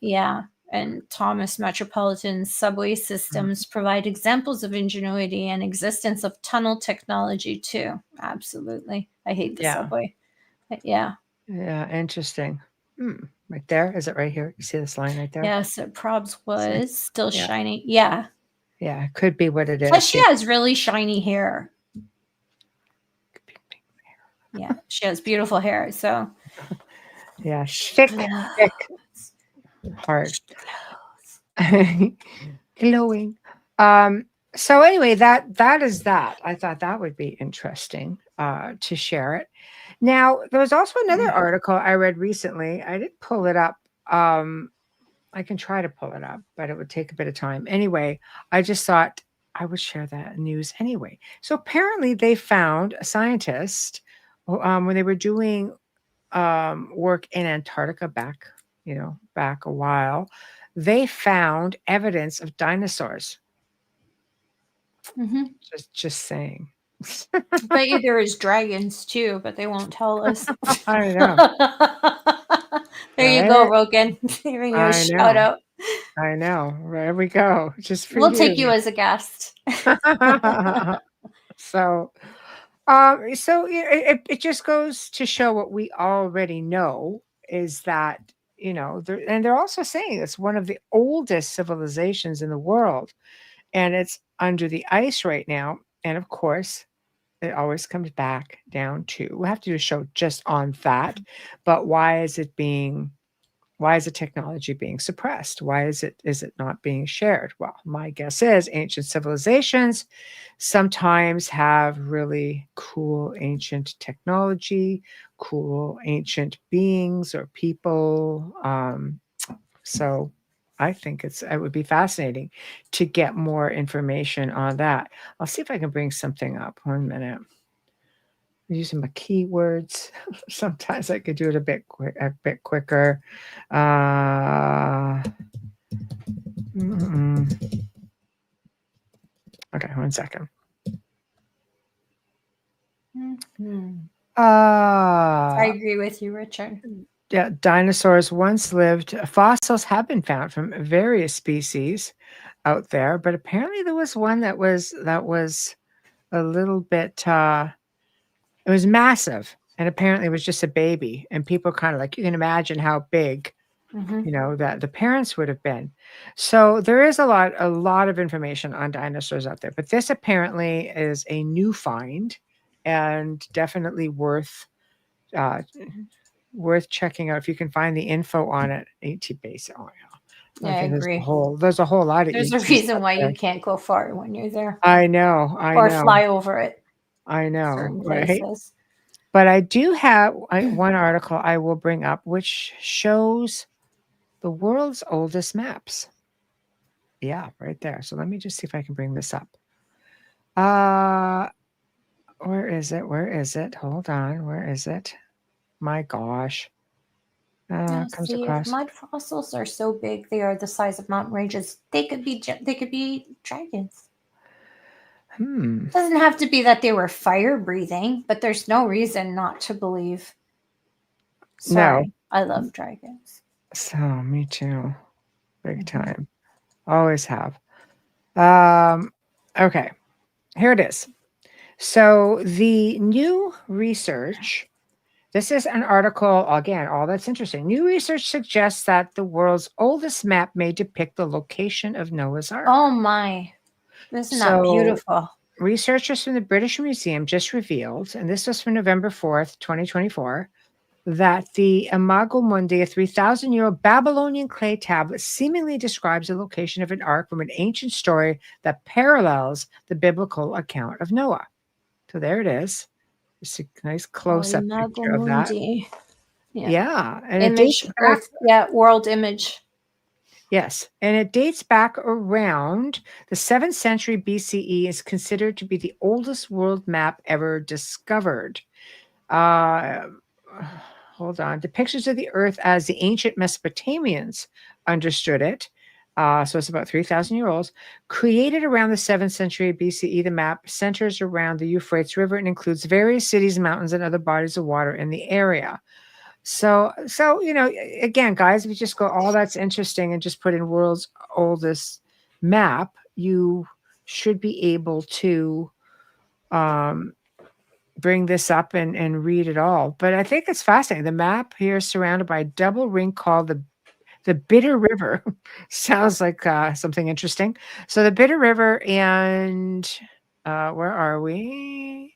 S3: Yeah. And Thomas Metropolitan subway systems provide examples of ingenuity and existence of tunnel technology too. Absolutely. I hate the
S2: Yeah.
S3: subway. But yeah.
S2: Yeah, interesting. Right there. Is it right here? You see this line right there?
S3: Yes, Probs was still
S2: Yeah.
S3: shiny. Yeah.
S2: Yeah, it could be what it is.
S3: Plus she has really shiny hair. Yeah, she has beautiful hair. So
S2: Yeah, thick, hard, glowing. So anyway, that is that. I thought that would be interesting to share it. Now, there was also another article I read recently. I didn't pull it up. I can try to pull it up, but it would take a bit of time. Anyway, I just thought I would share that news anyway. So apparently, they found a scientist when they were doing work in Antarctica back a while. They found evidence of dinosaurs. Just saying.
S3: bet you there is dragons too, but they won't tell us.
S2: I know.
S3: There you go, Rogan. Giving you a
S2: I
S3: shout
S2: know.
S3: out.
S2: I know. There we go. Just for
S3: We'll take you as a guest.
S2: So, it just goes to show what we already know is that they're also saying it's one of the oldest civilizations in the world, and it's under the ice right now. And of course, it always comes back down to we have to do a show just on that, but why is the technology being suppressed? Why is it not being shared? Well, my guess is ancient civilizations sometimes have really cool ancient technology, cool ancient beings or people. So I think it would be fascinating to get more information on that. I'll see if I can bring something up. 1 minute. Using my keywords. Sometimes I could do it a bit quicker. Okay, 1 second.
S3: I agree with you, Richard.
S2: Yeah, dinosaurs once lived. Fossils have been found from various species out there, but apparently there was one that was a little bit. It was massive, and apparently it was just a baby. And people kind of you can imagine how big, that the parents would have been. So there is a lot of information on dinosaurs out there, but this apparently is a new find, and definitely worth checking out if you can find the info on it. ET base. Oh yeah,
S3: I agree.
S2: There's a whole lot of.
S3: There's a reason why you can't go far when you're there.
S2: I know.
S3: Or fly over it.
S2: I know.
S3: Certain
S2: Right?
S3: places.
S2: But I do have one article I will bring up, which shows the world's oldest maps. Yeah, right there. So let me just see if I can bring this up. Where is it? Where is it? Hold on. Where is it? My gosh. Comes across.
S3: If mud fossils are so big, they are the size of mountain ranges. They could be dragons. Doesn't have to be that they were fire breathing, but there's no reason not to believe. Sorry, no. I love dragons.
S2: So me too, big time. Always have. Okay, here it is. So the new research, this is an article, again, all that's interesting. New research suggests that the world's oldest map may depict the location of Noah's Ark.
S3: Oh my. Isn't that
S2: So
S3: beautiful?
S2: researchers from the British Museum just revealed, and this was from November 4th, 2024, that the Imago Mundi, a 3,000-year-old Babylonian clay tablet, seemingly describes the location of an ark from an ancient story that parallels the biblical account of Noah. So there it is. It's a nice close-up
S3: Imago
S2: picture of that.
S3: Mundi.
S2: Yeah, and it dates
S3: Image
S2: back.
S3: Earth. Yeah, world image.
S2: Yes, and it dates back around the 7th century BCE. Is considered to be the oldest world map ever discovered. Hold on. Depictions of the Earth as the ancient Mesopotamians understood it. So it's about 3,000-year-olds. Created around the 7th century BCE, the map centers around the Euphrates River and includes various cities, mountains, and other bodies of water in the area. So again, guys, if you just go, all that's interesting, and just put in world's oldest map, you should be able to bring this up and read it all. But I think it's fascinating. The map here is surrounded by a double ring called the Bitter River. Sounds like something interesting. So the Bitter River, and where are we?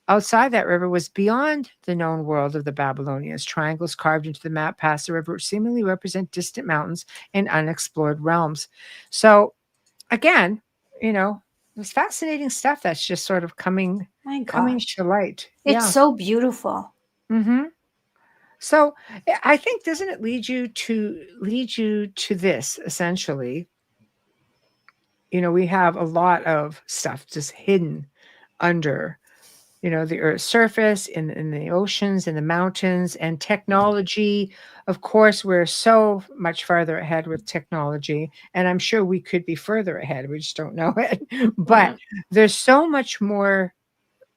S2: Outside that river was beyond the known world of the Babylonians. Triangles carved into the map past the river seemingly represent distant mountains and unexplored realms. So again, there's fascinating stuff that's just sort of coming to light.
S3: It's so beautiful.
S2: Mm-hmm. So I think, doesn't it lead you to this essentially? We have a lot of stuff just hidden under the Earth's surface, in the oceans, in the mountains, and technology. Of course, we're so much farther ahead with technology, and I'm sure we could be further ahead. We just don't know it. But there's so much more,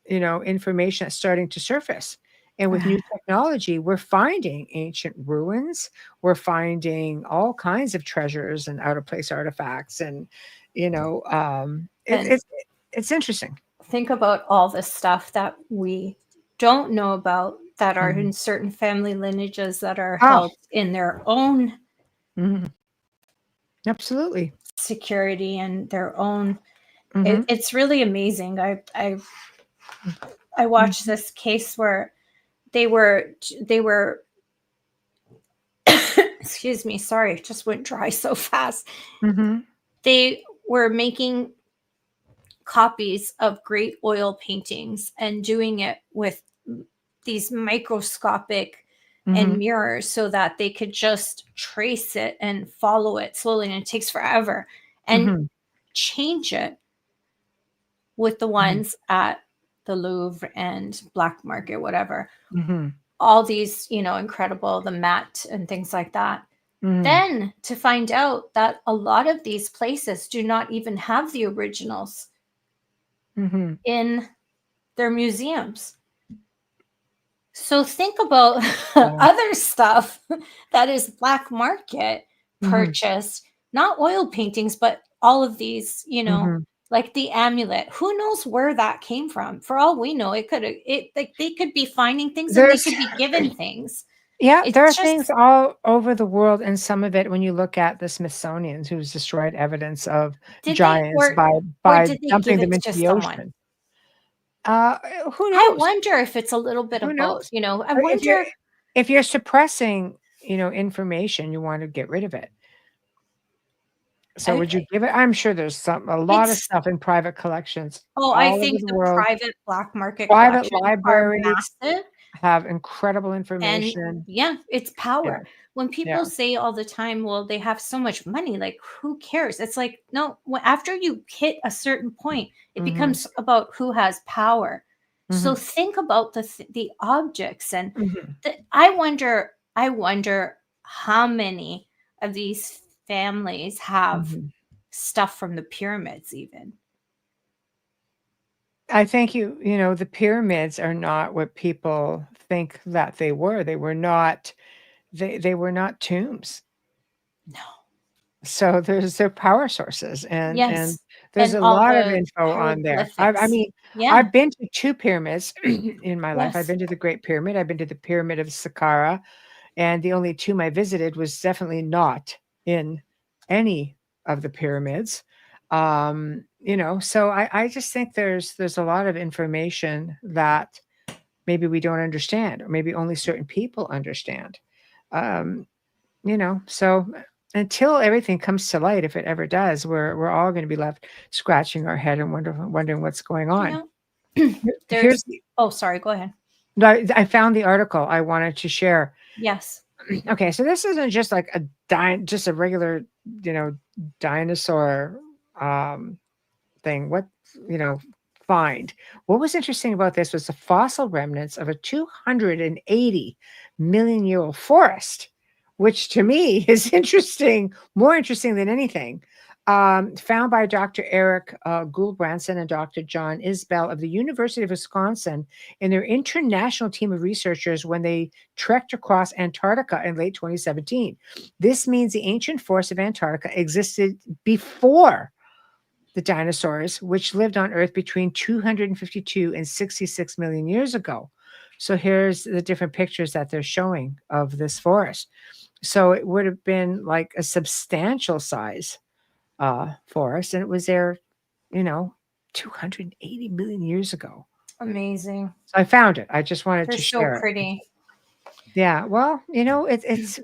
S2: information that's starting to surface. And with new technology, we're finding ancient ruins. We're finding all kinds of treasures and out of place artifacts, and it's interesting.
S3: Think about all the stuff that we don't know about that are
S2: Mhm.
S3: in certain family lineages that are held in their own
S2: Absolutely.
S3: security and their own.
S2: Mhm.
S3: It's really amazing. I watched this case where they were excuse me, sorry, just went dry so fast.
S2: Mhm.
S3: They were making copies of great oil paintings and doing it with these microscopic and
S2: Mhm.
S3: mirrors so that they could just trace it and follow it slowly, and it takes forever, and
S2: Mhm.
S3: change it with the ones at the Louvre and black market, whatever.
S2: Mhm.
S3: All these, incredible, the Met and things like that.
S2: Mhm.
S3: Then to find out that a lot of these places do not even have the originals
S2: Mhm.
S3: in their museums. So think about
S2: Yeah.
S3: other stuff that is black market
S2: Mhm.
S3: purchased, not oil paintings, but all of these,
S2: Mhm.
S3: like the amulet. Who knows where that came from? For all we know, they could be finding things and they
S2: There's
S3: could be given things.
S2: Yeah, there
S3: It's
S2: are things
S3: just
S2: all over the world, and some of it, when you look at the Smithsonian's, who's destroyed evidence of
S3: did they
S2: giants
S3: or
S2: by
S3: did they
S2: dumping
S3: give it
S2: them into
S3: to
S2: the
S3: someone?
S2: ocean. Who
S3: I
S2: knows?
S3: wonder if it's a little bit
S2: Who
S3: of both.
S2: knows?
S3: I
S2: If you're
S3: wonder.
S2: if you're suppressing, information, you want to get rid of it. So would you
S3: I,
S2: give it? I'm sure there's a lot of
S3: it's
S2: stuff in private collections
S3: I
S2: all over
S3: think
S2: the
S3: the
S2: world.
S3: private black market
S2: Private
S3: collections are
S2: libraries
S3: massive.
S2: have incredible
S3: And
S2: information.
S3: yeah, it's
S2: Yeah,
S3: power. When
S2: yeah.
S3: people say all the time, well, they have so much money, like who cares? It's like, no, after you hit a certain point, it
S2: Mhm.
S3: becomes about who has power. So
S2: Mhm.
S3: think about the objects, and
S2: Mhm.
S3: I wonder how many of these families have
S2: Mhm.
S3: stuff from the pyramids even.
S2: I think the pyramids are not what people think that they were. They were not they were not tombs.
S3: No.
S2: So their power sources, and
S3: Yes.
S2: There's
S3: and
S2: a
S3: all
S2: lot of
S3: the
S2: info on there. I
S3: hieroglyphics.
S2: mean,
S3: Yeah.
S2: I've been to 2 pyramids in my life. I've
S3: Yes.
S2: been to the Great Pyramid, I've been to the Pyramid of Saqqara, and the only tomb I visited was definitely not in any of the pyramids. So I just think there's a lot of information that maybe we don't understand, or maybe only certain people understand. Um, so until everything comes to light, if it ever does, we're all going to be left scratching our head and wondering what's going
S3: You
S2: on.
S3: know,
S2: Here's
S3: there's oh, sorry, go ahead.
S2: I found the article I wanted to share.
S3: Yes.
S2: Okay, so this isn't just like just a regular, dinosaur thing. Find. What was interesting about this was the fossil remnants of a 280 million year old forest, which to me is interesting, more interesting than anything. Found by Dr. Eric Gould-Branson and Dr. John Isbell of the University of Wisconsin in their international team of researchers when they trekked across Antarctica in late 2017. This means the ancient forest of Antarctica existed before the dinosaurs, which lived on Earth between 252 and 66 million years ago. So here's the different pictures that they're showing of this forest. So it would have been like a substantial size forest, and it was there, 280 million years ago.
S3: Amazing.
S2: So I found it. I just wanted
S3: They're
S2: to
S3: so
S2: share it.
S3: pretty.
S2: Yeah, well, it's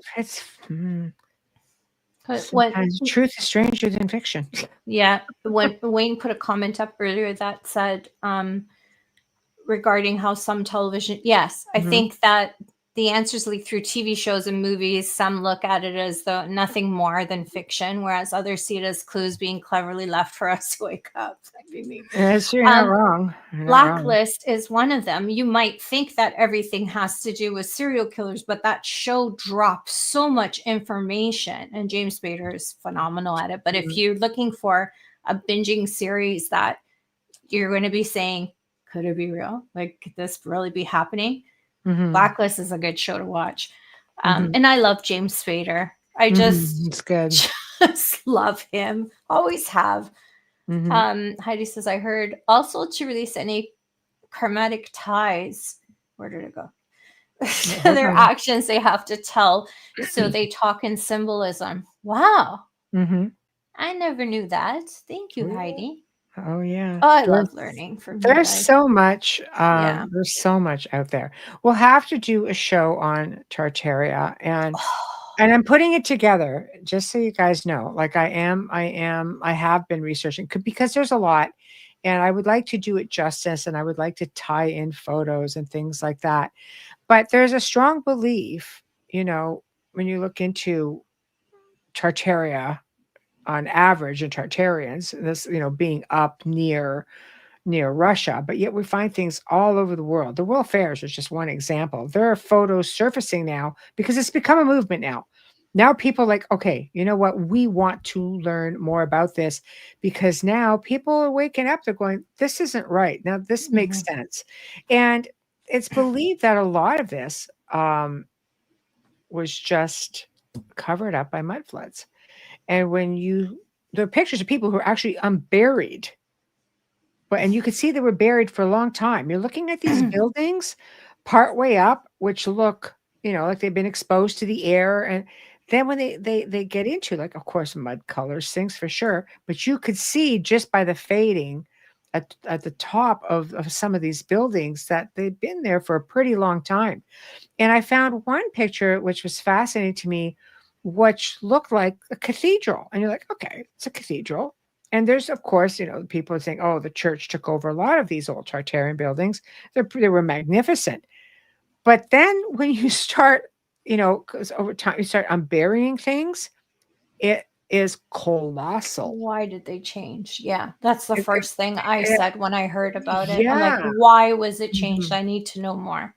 S2: sometimes truth is stranger than fiction.
S3: Yeah, when Wayne put a comment up earlier that said regarding how some television, yes, I think that the answers leak through TV shows and movies. Some look at it as though nothing more than fiction, whereas others see it as clues being cleverly left for us to wake up. That'd be me.
S2: Yes, you're not wrong. You're not wrong.
S3: Blacklist is one of them. You might think that everything has to do with serial killers, but that show drops so much information, and James Spader is phenomenal at it. But if you're looking for a binging series that you're going to be saying, could it be real? Like, could this really be happening? Blacklist is a good show to watch. And I love James Spader. I
S2: It's good.
S3: just love him. Always have. Heidi says, I heard also to release any karmatic ties. Where did it go? Their actions they have to tell. So they talk in symbolism. Wow. I never knew that. Thank you, Heidi.
S2: Oh yeah.
S3: Oh, I love learning from you
S2: There's
S3: guys.
S2: so much. There's so much out there. We'll have to do a show on Tartaria, and I'm putting it together just so you guys know. Like I have been researching because there's a lot, and I would like to do it justice, and I would like to tie in photos and things like that. But there's a strong belief, when you look into Tartaria on average, and Tartarians, this, being up near Russia, but yet we find things all over the world. The World Fairs is just one example. There are photos surfacing now because it's become a movement now. Now people are like, okay, you know what? We want to learn more about this because now people are waking up. They're going, this isn't right. Now this makes sense. And it's believed that a lot of this was just covered up by mud floods. And there are pictures of people who are actually unburied, and you could see they were buried for a long time. You're looking at these buildings partway up, which look, like they've been exposed to the air. And then when they get into, like, of course, mud colors things for sure, but you could see just by the fading at the top of some of these buildings that they've been there for a pretty long time. And I found one picture which was fascinating to me, which looked like a cathedral. And you're like, okay, it's a cathedral. And there's, of course, people saying, oh, the church took over a lot of these old Tartarian buildings. They were magnificent. But then when you start, because over time you start unburying things, it is colossal.
S3: Why did they change? Yeah, that's the first thing I said when I heard about it. I'm
S2: Yeah.
S3: like, why was it changed? I need to know more.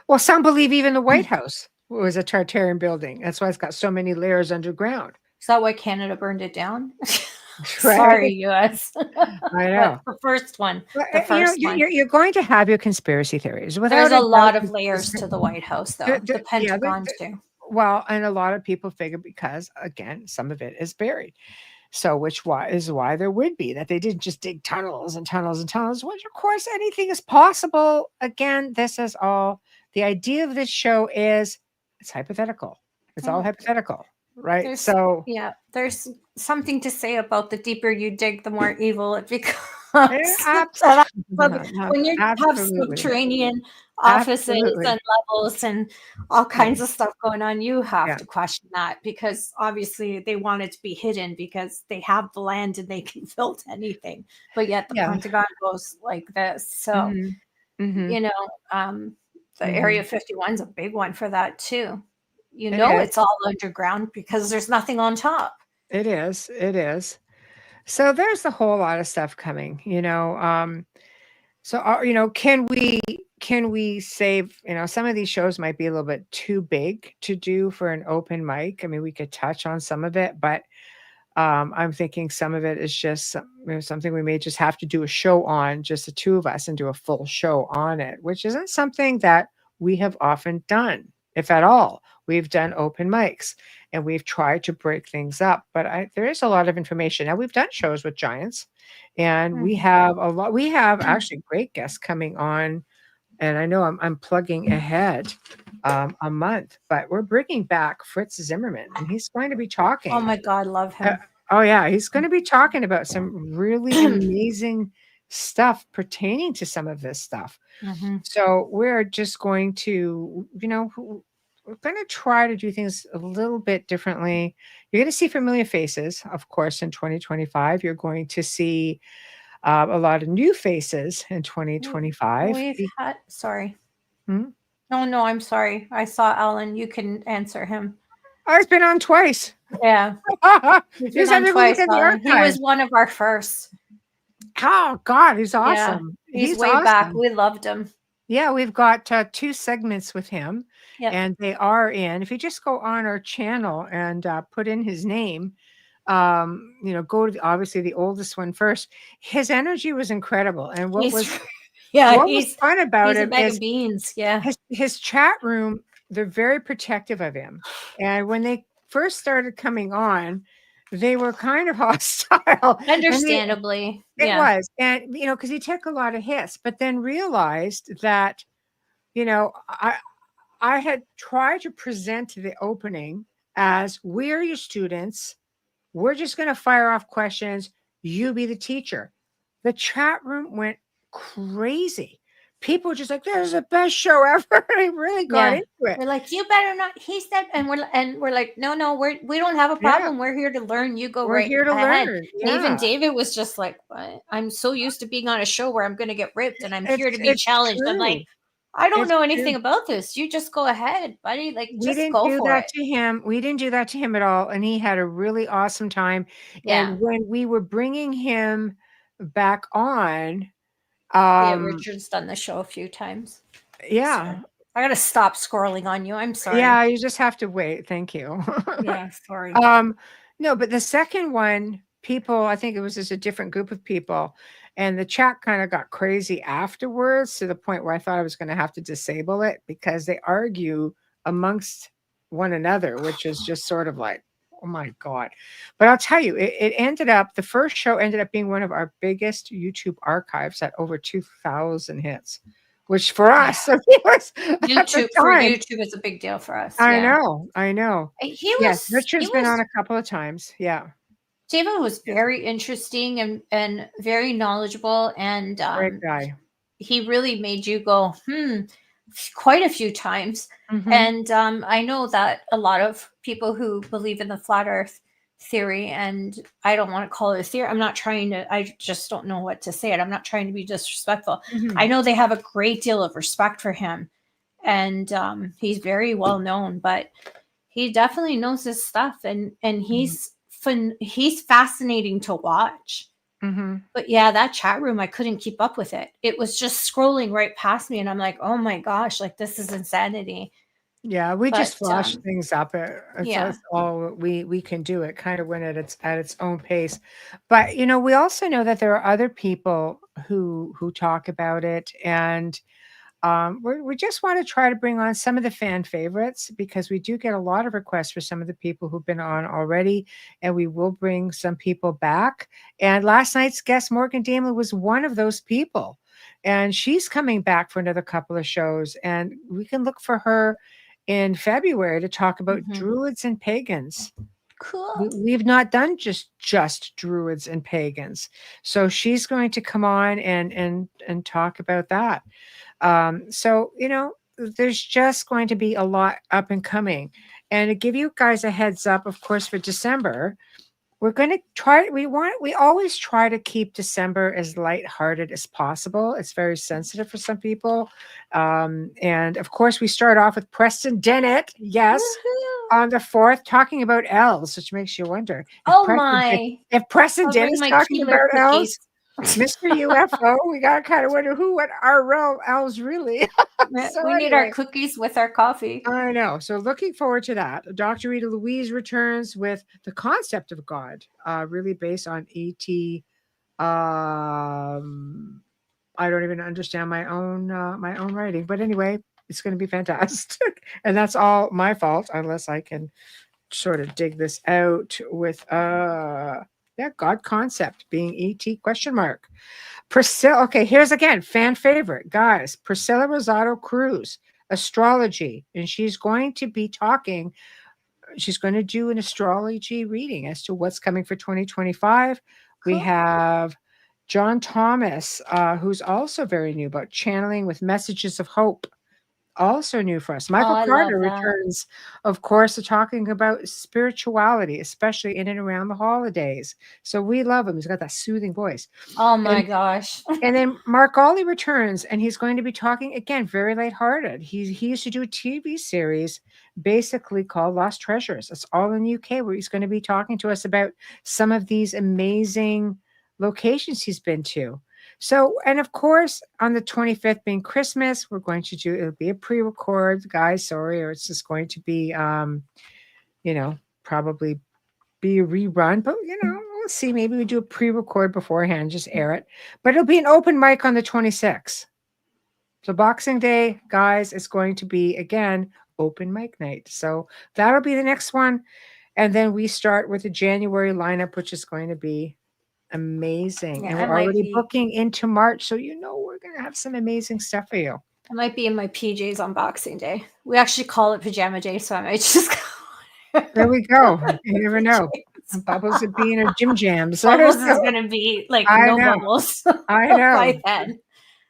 S2: Well, some believe even the White House was a Tartarian building. That's why it's got so many layers underground.
S3: Is that why Canada burned it down?
S2: Right?
S3: Sorry, US.
S2: I know.
S3: The first one.
S2: But,
S3: The first one.
S2: You're going to have your conspiracy theories.
S3: There's a lot of layers to the White House, though. The Pentagon, too.
S2: Well, and a lot of people figure because, again, some of it is buried. So, which is why there would be that they didn't just dig tunnels and tunnels and tunnels, which of course anything is possible. Again, this is all the idea of this show is it's hypothetical. It's all hypothetical, right?
S3: There's something to say about the deeper you dig, the more evil it becomes. When you have subterranean offices and levels and all kinds of stuff going on, you have to question that, because obviously they want it to be hidden because they have the land and they can build anything. But yet the Pentagon goes like this. So, the Area 51 is a big one for that too. It's all underground because there's nothing on top.
S2: It is. It is. So there's a whole lot of stuff coming, so can we save, some of these shows might be a little bit too big to do for an open mic. I mean, we could touch on some of it, but I'm thinking some of it is just something we may just have to do a show on, just the two of us, and do a full show on it, which isn't something that we have often done, if at all. We've done open mics and we've tried to break things up, but there is a lot of information. Now, we've done shows with giants, and we have actually great guests coming on. And I know I'm plugging ahead a month, but we're bringing back Fritz Zimmerman, and he's going to be talking.
S3: Oh my God, love him.
S2: He's going to be talking about some really amazing stuff pertaining to some of this stuff. So we're just going to, we're going to try to do things a little bit differently. You're going to see familiar faces, of course, in 2025. You're going to see a lot of new faces in 2025.
S3: Sorry. No, I'm sorry. I saw Alan. You can answer him.
S2: I've been on twice.
S3: Yeah. He's on twice. He was one of our first.
S2: Oh, God, he's awesome.
S3: Yeah, he's way awesome. Back. We loved him.
S2: Yeah, we've got 2 segments with him, and they are in. If you just go on our channel and put in his name, go to obviously the oldest one first. His energy was incredible, and what was fun about him is
S3: beans.
S2: His chat room. They're very protective of him, and when they first started coming on, they were kind of hostile.
S3: Understandably.
S2: It was. And, because he took a lot of hits, but then realized that, I had tried to present the opening as, we're your students. We're just going to fire off questions. You be the teacher. The chat room went crazy. People were just like, "This is the best show ever." They really got into it.
S3: We're like, "You better not." He said, and we're like, "No, we don't have a problem. We're here to learn. You go right here to learn." Yeah. Even David was just like, "What? I'm so used to being on a show where I'm going to get ripped, and I'm here to be challenged." True. I'm like, "I don't know anything about this. You just go ahead, buddy. Like, just go for it."
S2: We didn't do that to him at all, and he had a really awesome time. Yeah. And when we were bringing him back on.
S3: Richard's done the show a few times.
S2: Yeah.
S3: So I gotta stop scrolling on you. I'm sorry.
S2: Yeah, you just have to wait. Thank you.
S3: Yeah, sorry.
S2: No, but the second one, I think it was just a different group of people, and the chat kind of got crazy afterwards, to the point where I thought I was going to have to disable it, because they argue amongst one another, which is just sort of like, oh my God. But I'll tell you, the first show ended up being one of our biggest YouTube archives at over 2,000 hits, which for us,
S3: YouTube is a big deal for us.
S2: I know. Richard's been on a couple of times. Yeah.
S3: David was very interesting and very knowledgeable, and
S2: great guy.
S3: He really made you go, quite a few times. And I know that a lot of people who believe in the flat earth theory, and I don't want to call it a theory. I just don't know what to say it. I'm not trying to be disrespectful. I know they have a great deal of respect for him, and he's very well known, but he definitely knows his stuff, and he's fascinating to watch. But yeah, that chat room, I couldn't keep up with it. It was just scrolling right past me, and I'm like, oh my gosh, like, this is insanity.
S2: Yeah, we just flash things up. That's all we can do. It kind of went at its own pace. But we also know that there are other people who talk about it, and We just want to try to bring on some of the fan favorites because we do get a lot of requests for some of the people who've been on already, and we will bring some people back. And last night's guest, Morgan Damon, was one of those people, and she's coming back for another couple of shows, and we can look for her in February to talk about druids and pagans.
S3: Cool.
S2: We've not done just druids and pagans, so she's going to come on and talk about that. So, there's just going to be a lot up and coming. And to give you guys a heads up, of course, for December, we're going to try, we always try to keep December as lighthearted as possible. It's very sensitive for some people. And of course, we start off with Preston Dennett. Yes.
S3: Woohoo.
S2: On the 4th, talking about elves, which makes you wonder. If Preston Dennett's talking about elves, Mr. UFO, we got to kind of wonder what our real elves really.
S3: We need our cookies with our coffee.
S2: I know. So looking forward to that. Dr. Rita Louise returns with the concept of God, really based on E.T. I don't even understand my own writing, but anyway, it's going to be fantastic. And that's all my fault, unless I can sort of dig this out with God concept being ET ? Priscilla. Okay, here's again fan favorite, guys. Priscilla Rosado Cruz, astrology, and she's going to be talking. She's going to do an astrology reading as to what's coming for 2025. Cool. We have John Thomas, who's also very new, about channeling with messages of hope. Also new for us. Michael Carter returns, of course, to talking about spirituality, especially in and around the holidays. So we love him. He's got that soothing voice.
S3: Oh my gosh.
S2: And then Mark Ollie returns, and he's going to be talking, again, very lighthearted. He used to do a TV series basically called Lost Treasures. It's all in the UK, where he's going to be talking to us about some of these amazing locations he's been to. So, and of course, on the 25th being Christmas, we're going to it'll be a pre-record, guys, sorry, or it's just going to be, probably be a rerun, but, we'll see. Maybe we do a pre-record beforehand, just air it. But it'll be an open mic on the 26th. So Boxing Day, guys, is going to be, again, open mic night. So that'll be the next one. And then we start with the January lineup, which is going to be amazing. And we're already booking into March, so we're going to have some amazing stuff for you.
S3: I might be in my PJs on Boxing Day. We actually call it Pajama Day, so I might just go.
S2: There we go. You never know. Bubbles would be in her gym jams.
S3: Bubbles is going to be like bubbles.
S2: I know.
S3: By then.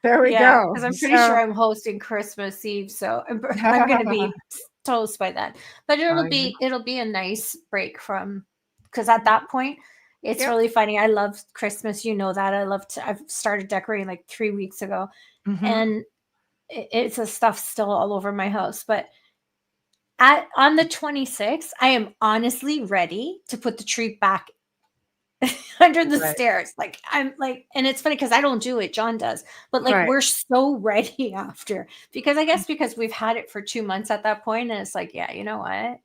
S2: There we go.
S3: Because I'm pretty sure I'm hosting Christmas Eve, so I'm going to be toast by then. But it'll be a nice break from, because at that point, it's really funny. I love Christmas. You know that. I've started decorating like 3 weeks ago, and it's a stuff still all over my house. But on the 26th, I am honestly ready to put the tree back under the stairs. Like I'm like, and it's funny because I don't do it. John does, but like we're so ready after, because I guess because we've had it for 2 months at that point, and it's like, you know what?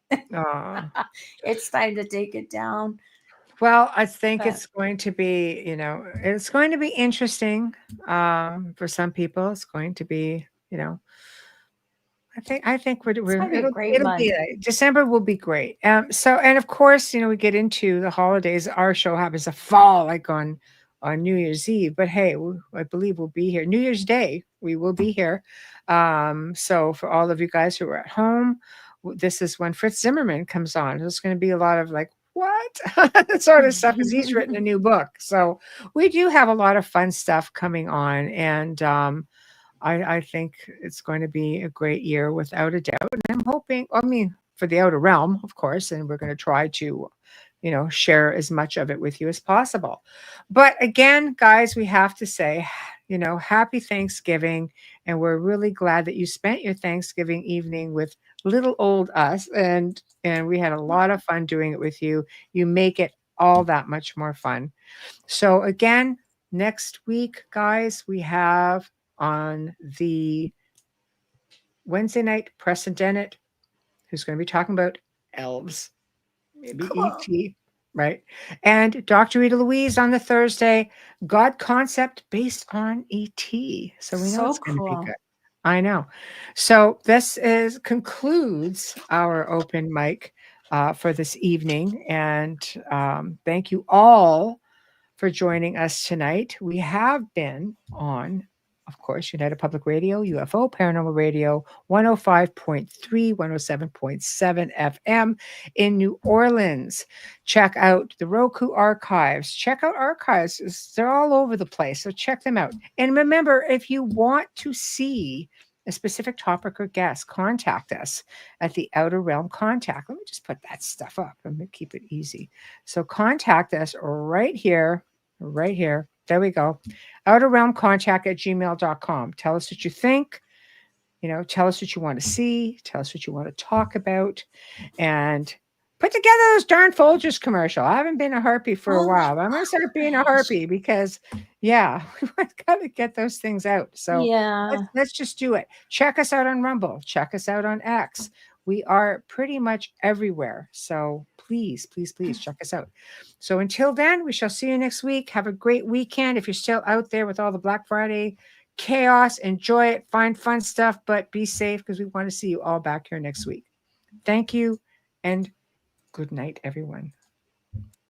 S3: It's time to take it down.
S2: Well, I think it's going to be, it's going to be interesting for some people. It's going to be, I think it'll be December will be great. So, and of course, we get into the holidays. Our show happens to fall like on New Year's Eve, but hey, I believe we'll be here. New Year's Day, we will be here. So for all of you guys who are at home, this is when Fritz Zimmerman comes on. There's going to be a lot of like, what that sort of stuff, because he's written a new book. So we do have a lot of fun stuff coming on, and I think it's going to be a great year without a doubt. And I'm hoping, for the Outer Realm, of course, and we're going to try to share as much of it with you as possible. But again, guys, we have to say, happy Thanksgiving, and we're really glad that you spent your Thanksgiving evening with little old us, and we had a lot of fun doing it with you. You make it all that much more fun. So again, next week, guys, we have on the Wednesday night, Preston Dennett, who's going to be talking about elves, maybe ET, right? And Dr. Rita Louise on the Thursday, God concept based on ET. So we know it's going to be good. I know. So this concludes our open mic for this evening. And thank you all for joining us tonight. We have been on, of course, United Public Radio, UFO Paranormal Radio, 105.3, 107.7 FM in New Orleans. Check out the Roku archives. Check out archives. They're all over the place. So check them out. And remember, if you want to see a specific topic or guest, contact us at the Outer Realm Contact. Let me just put that stuff up. Let me keep it easy. So contact us right here. Right here. There we go. outerrealmcontact@gmail.com. Tell us what you think. Tell us what you want to see. Tell us what you want to talk about. And put together those darn Folgers commercial. I haven't been a harpy for a while. But I'm going to start being a harpy because, yeah, we've got to get those things out. So let's just do it. Check us out on Rumble. Check us out on X. We are pretty much everywhere. So please, please, please check us out. So until then, we shall see you next week. Have a great weekend. If you're still out there with all the Black Friday chaos, enjoy it, find fun stuff, but be safe because we want to see you all back here next week. Thank you and good night, everyone.